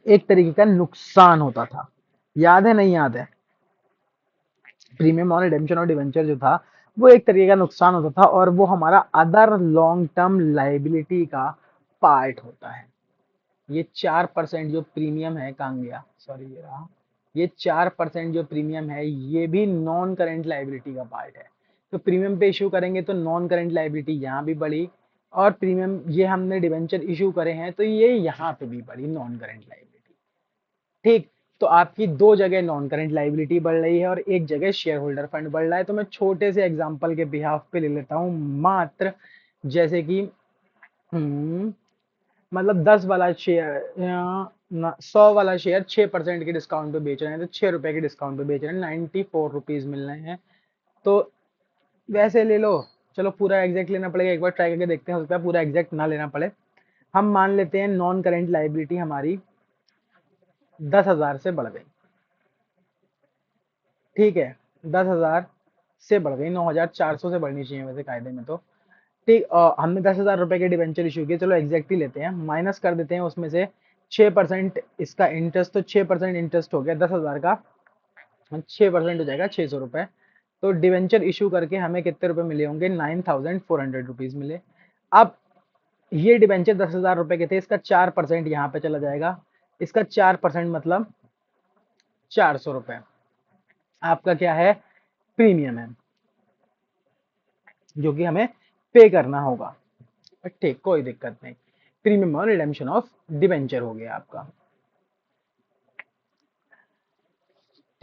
एक तरीके का नुकसान होता था। याद है, नहीं याद है? प्रीमियम ऑन रिडेम्पशन और डिवेंचर जो था वो एक तरीके का नुकसान होता था, और वो हमारा अदर लॉन्ग टर्म लाइबिलिटी का पार्ट होता है। ये 4% जो प्रीमियम है, कहाँ गया, सॉरी ये रहा, ये 4% जो प्रीमियम है ये भी नॉन करेंट लाइबिलिटी का पार्ट है। तो प्रीमियम पे इशू करेंगे तो नॉन करेंट लाइबिलिटी यहाँ भी बढ़ी, और प्रीमियम ये हमने डिवेंचर इशू करे हैं तो ये यहाँ पे भी बढ़ी नॉन करेंट लाइबिलिटी। ठीक, तो आपकी दो जगह नॉन करेंट लाइबिलिटी बढ़ रही है और एक जगह शेयर होल्डर फंड बढ़ रहा है। तो मैं छोटे से एग्जांपल के बिहाफ पे ले लेता हूँ मात्र, जैसे कि मतलब 10 वाला शेयर या 100 वाला शेयर 6% के डिस्काउंट पे बेच रहे हैं, तो 6 रुपए के डिस्काउंट पे बेच रहे हैं, 94 रुपीज मिल रहे हैं। तो वैसे ले लो, चलो पूरा एग्जैक्ट लेना पड़ेगा, एक बार ट्राई करके देखते हैं, हो सकता है पूरा एग्जैक्ट ना लेना पड़े। हम मान लेते हैं नॉन करेंट लाइबिलिटी हमारी 10,000 से बढ़ गई, ठीक है, 10,000 से बढ़ गई, 9,400 से बढ़नी चाहिए वैसे कायदे में तो। ठीक, हमने 10,000 रुपए के डिवेंचर इशू किए, चलो एग्जैक्ट ही लेते हैं, माइनस कर देते हैं उसमें से 6% इसका इंटरेस्ट, तो 6% इंटरेस्ट हो गया 10,000 का, 6% हो जाएगा 600 रुपए। तो डिवेंचर इशू करके हमें कितने रुपए मिले होंगे, 9,400 रुपीज मिले। अब ये डिवेंचर 10,000 रुपए के थे, इसका 4% यहाँ पे चला जाएगा, इसका 4% मतलब 400 रुपए आपका क्या है, प्रीमियम है, जो कि हमें पे करना होगा। ठीक, कोई दिक्कत नहीं, प्रीमियम और रिडेम्पशन ऑफ डिवेंचर हो गया आपका।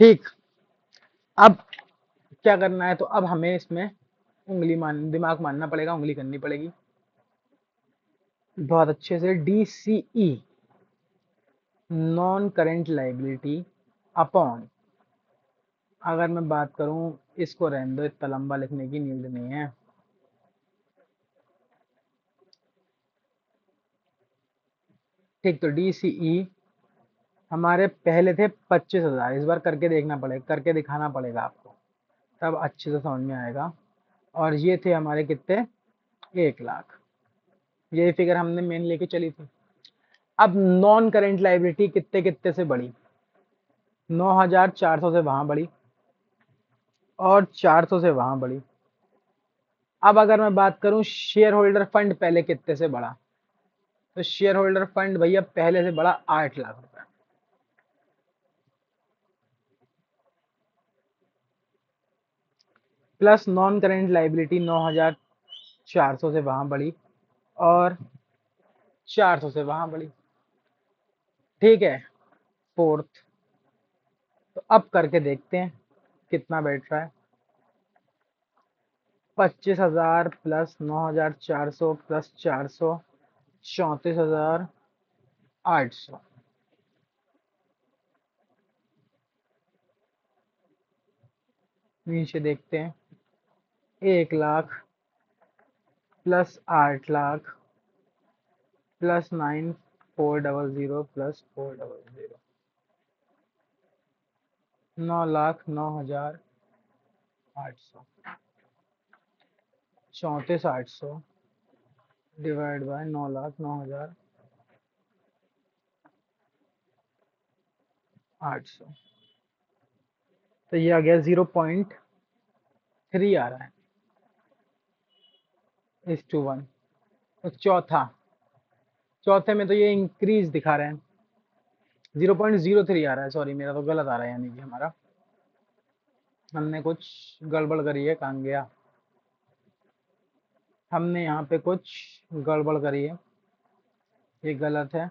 ठीक, अब क्या करना है, तो अब हमें इसमें उंगली मान, दिमाग मानना पड़ेगा, उंगली करनी पड़ेगी बहुत अच्छे से। DCE non current liability upon, अगर मैं बात करूं, इसको रहने दो, इतना लंबा लिखने की नीड नहीं है। ठीक, तो DCE हमारे पहले थे 25,000, इस बार करके देखना पड़ेगा, करके दिखाना पड़ेगा आपको, तब अच्छे से समझ में आएगा। और ये थे हमारे कितने, 1 लाख, ये फिगर हमने मेन लेके चली थी। अब नॉन करेंट लाइबिलिटी कितने कितने से बढ़ी, 9,400 से वहां बढ़ी, और 400 से वहां बढ़ी। अब अगर मैं बात करूं शेयर होल्डर फंड पहले कितने से बढ़ा, तो शेयर होल्डर फंड भैया पहले से बढ़ा 8 लाख रुपए। प्लस नॉन करेंट लाइबिलिटी 9400 से वहां बढ़ी और 400 से वहां बढ़ी। ठीक है, फोर्थ। तो अब करके देखते हैं कितना बैठ रहा है। 25,000 प्लस 9,400 प्लस 400, 34,800। नीचे देखते हैं, 1 lakh plus 8 lakh plus 9,400 plus 400, 9,09,800, 34,800 divide by 9,09,800। तो ये आ गया 0.3 आ रहा है इस टू वन। तो चौथे में तो ये इंक्रीज दिखा रहे हैं, 0.03 आ रहा है। सॉरी, मेरा तो गलत आ रहा है, यानी कि हमारा हमने कुछ गड़बड़ करी है। कहाँ गया, हमने यहाँ पे कुछ गड़बड़ करी है, ये गलत है।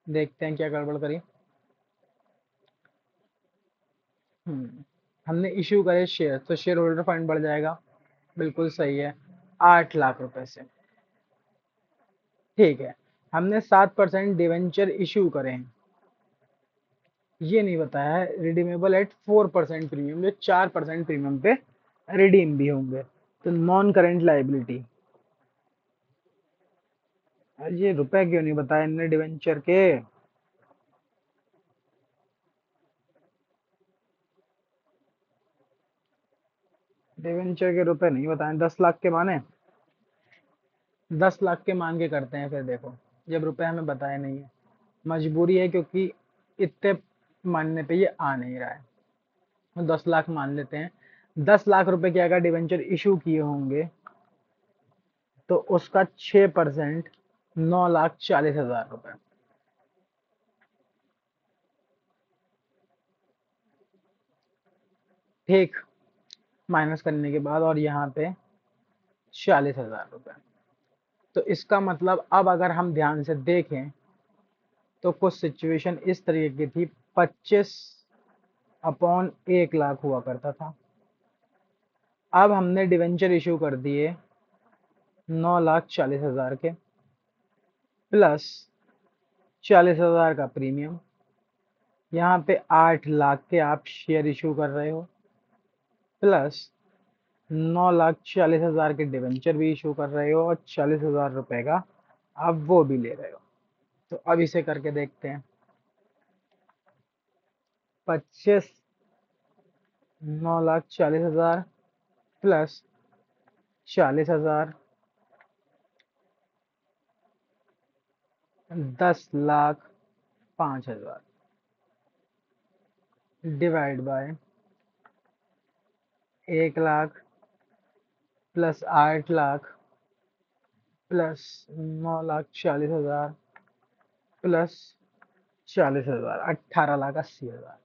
देखते हैं क्या गड़बड़ करी। हमने इश्यू करे शेयर, तो शेयर होल्डर फंड बढ़ जाएगा, बिल्कुल सही है, 8 लाख रुपए से। ठीक है, हमने 7% डिवेंचर इश्यू करे हैं, ये नहीं बताया है, रिडीमेबल एट 4% प्रीमियम, जो 4% प्रीमियम पे रिडीम भी होंगे। तो नॉन करेंट लाइबिलिटी, ये रुपए क्यों नहीं बताया इनने डिवेंचर के। डिवेंचर के रुपए नहीं बताए, 10 लाख के माने, 10 लाख के मान के करते हैं फिर। देखो, जब रुपए हमें बताए नहीं है, मजबूरी है, क्योंकि इतने मानने पे ये आ नहीं रहा है, तो 10 लाख मान लेते हैं। 10 लाख रुपए के अगर डिवेंचर इशू किए होंगे तो उसका 6% 9,40,000 रुपए। ठीक, माइनस करने के बाद, और यहाँ पे 40,000 रुपए। तो इसका मतलब अब अगर हम ध्यान से देखें तो कुछ सिचुएशन इस तरीके की थी, 25/1 लाख हुआ करता था। अब हमने डिवेंचर इशू कर दिए 9,40,000 के, प्लस 40,000 का प्रीमियम, यहाँ पे 8 लाख के आप शेयर इशू कर रहे हो, प्लस 9,40,000 के डिवेंचर भी इशू कर रहे हो, और 40,000 रुपए का आप वो भी ले रहे हो। तो अब इसे करके देखते हैं, 25, 9,40,000 plus 40,000, 10,05,000 divide by 1 lakh plus 8 lakh plus 9,40,000 plus 40,000, 18,80,000।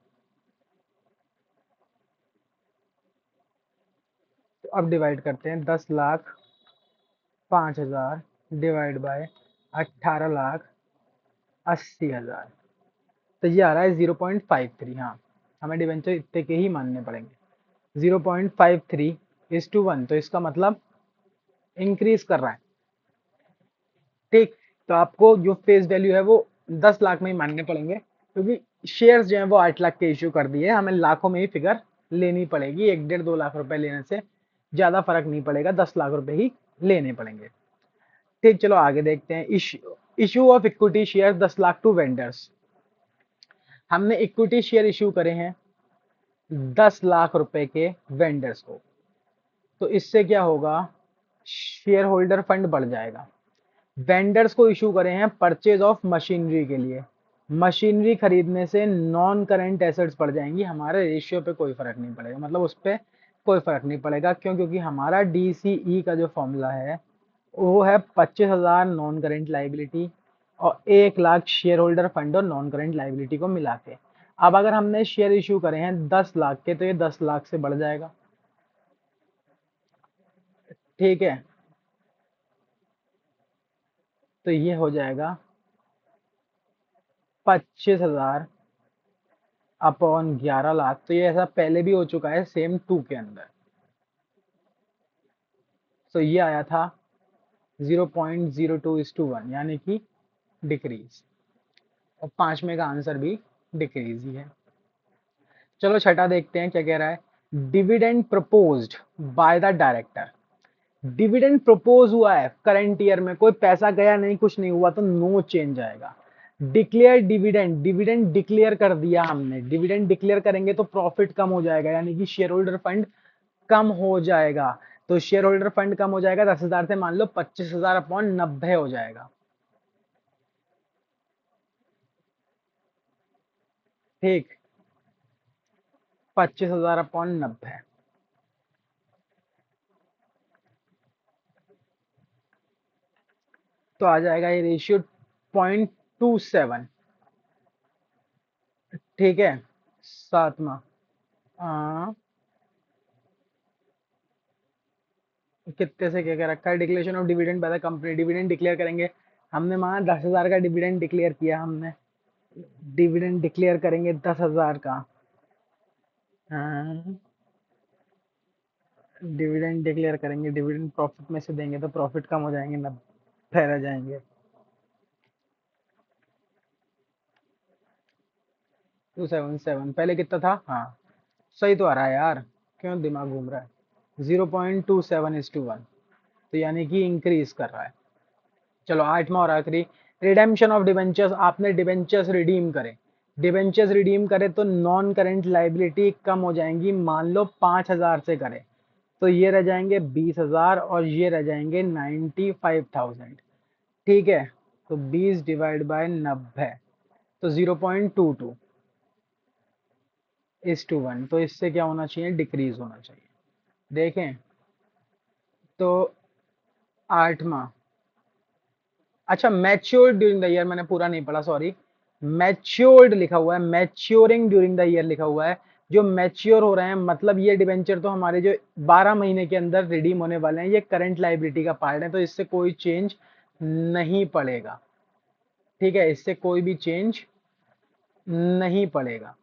तो अब डिवाइड करते हैं, 10,05,000 डिवाइड बाय 18,80,000। तो ये आ रहा है 0.53। हाँ, हमें डिवेंचर इतने के ही मानने पड़ेंगे, 0.53:1। तो इसका मतलब इंक्रीज कर रहा है। ठीक, तो आपको जो फेस वैल्यू है वो 10 लाख में ही मानने पड़ेंगे, क्योंकि शेयर्स जो है वो 8 लाख के इश्यू कर दिए, हमें लाखों में ही फिगर लेनी पड़ेगी। 1, 1.5, 2 लाख रुपए लेने से ज्यादा फर्क नहीं पड़ेगा, 10 लाख रुपए ही लेने पड़ेंगे। ठीक, चलो आगे देखते हैं। Issue of equity share 10 lakh to vendors. हमने इक्विटी शेयर इशू करे हैं 10 लाख रुपए के वेंडर्स को, तो इससे क्या होगा, शेयर होल्डर फंड बढ़ जाएगा। वेंडर्स को इशू करे हैं परचेज ऑफ मशीनरी के लिए, मशीनरी खरीदने से नॉन करेंट एसेट्स बढ़ जाएंगी, हमारे रेशियो पे कोई फर्क नहीं पड़ेगा, मतलब उस पर कोई फर्क नहीं पड़ेगा। क्यों? क्योंकि हमारा DCE का जो फॉर्मूला है वो है 25,000 नॉन करेंट लाइबिलिटी और 1 लाख शेयर होल्डर फंड और नॉन करेंट लाइबिलिटी को मिला के। अब अगर हमने शेयर इश्यू करे हैं 10 लाख के, तो ये 10 लाख से बढ़ जाएगा। ठीक है, तो ये हो जाएगा 25,000 अपॉन 11 लाख। तो ये ऐसा पहले भी हो चुका है सेम 2 के अंदर। तो ये आया था 0.02:1, यानी कि डिक्रीज। और 5 में का आंसर भी डिक्रीज ही है। चलो छठा देखते हैं क्या कह रहा है। Dividend proposed by the director. Dividend propose हुआ है करंट ईयर में, कोई पैसा गया नहीं, कुछ नहीं हुआ, तो नो चेंज आएगा। डिक्लेयर डिविडेंड, डिविडेंड डिक्लेयर कर दिया हमने। डिविडेंड डिक्लेयर करेंगे तो प्रॉफिट कम हो जाएगा, यानी कि शेयर होल्डर फंड कम हो जाएगा। तो शेयर होल्डर फंड कम हो जाएगा 10,000 से, मान लो 25,000 अपॉन 90 हो जाएगा। ठीक, 25,000 अपॉन 90, तो आ जाएगा ये रेशियो 0.27। ठीक है, सातवां। हाँ, कितने से क्या क्या रखा है। Declaration of dividend by the company, dividend declare करेंगे। हमने माना 10,000 का डिविडेंड डिक्लेयर किया हमने, डिविडेंड डिक्लेयर करेंगे 10,000 का। हाँ, डिविडेंड डिक्लेयर करेंगे, डिविडेंड प्रॉफिट में से देंगे तो प्रॉफिट कम हो जाएंगे, 90 रह जाएंगे। 277 पहले कितना था। हाँ, सही तो आ रहा है यार, क्यों दिमाग घूम रहा है। 0.27:1, तो यानी कि इंक्रीज कर रहा है। चलो आठवां और आखिरी, रिडेम्पशन ऑफ डिबेंचर्स। आपने डिबेंचर्स रिडीम करे, डिबेंचर्स रिडीम करे तो नॉन करेंट लाइबिलिटी कम हो जाएंगी। मान लो 5,000 से करे तो ये रह जाएंगे 20,000 और ये रह जाएंगे 95,000। ठीक है, तो 20 डिवाइड बाय 90, तो 0.22:1। तो इससे क्या होना चाहिए, डिक्रीज होना चाहिए। देखें तो आठवां, अच्छा मैच्योर्ड ड्यूरिंग द ईयर, मैंने पूरा नहीं पढ़ा, सॉरी। मैच्योर्ड लिखा हुआ है, मैच्योरिंग ड्यूरिंग द ईयर लिखा हुआ है। जो मैच्योर हो रहे हैं, मतलब ये डिबेंचर तो हमारे जो 12 महीने के अंदर रिडीम होने वाले हैं, ये करंट लाइबिलिटी का पार्ट है, तो इससे कोई चेंज नहीं पड़ेगा। ठीक है, इससे कोई भी चेंज नहीं पड़ेगा।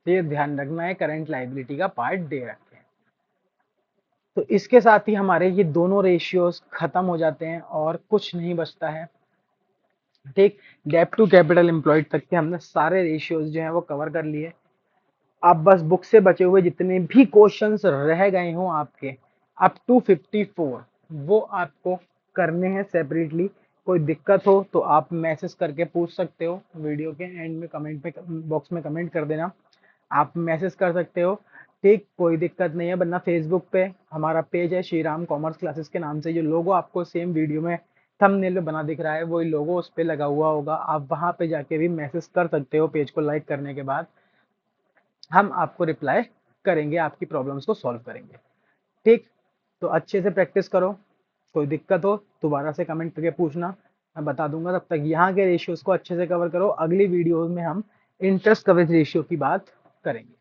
तो ये ध्यान रखना है, करंट लाइबिलिटी का पार्ट दे रखे हैं। तो इसके साथ ही हमारे ये दोनों रेशियोज खत्म हो जाते हैं और कुछ नहीं बचता है। ठीक, डेब्ट टू कैपिटल एम्प्लॉयड तक के हमने सारे रेशियोज जो हैं वो कवर कर लिए। अब बस बुक से बचे हुए जितने भी क्वेश्चंस रह गए हों आपके अप टू 54, वो आपको करने हैं सेपरेटली। कोई दिक्कत हो तो आप मैसेज करके पूछ सकते हो, वीडियो के एंड में कमेंट में बॉक्स में कमेंट कर देना, आप मैसेज कर सकते हो। ठीक, कोई दिक्कत नहीं है। वरना फेसबुक पे हमारा पेज है श्री राम कॉमर्स क्लासेस के नाम से, जो लोगो आपको सेम वीडियो में थंबनेल में बना दिख रहा है वही लोगो उस पे लगा हुआ होगा, आप वहां पे जाके भी मैसेज कर सकते हो। पेज को लाइक करने के बाद हम आपको रिप्लाई करेंगे, आपकी प्रॉब्लम्स को सॉल्व करेंगे। ठीक, तो अच्छे से प्रैक्टिस करो। कोई दिक्कत हो दोबारा से कमेंट करके पूछना, मैं बता दूंगा। तब तक यहाँ के रेशियोज को अच्छे से कवर करो। अगली वीडियो में हम इंटरेस्ट कवरेज रेशियो की बात करेंगे।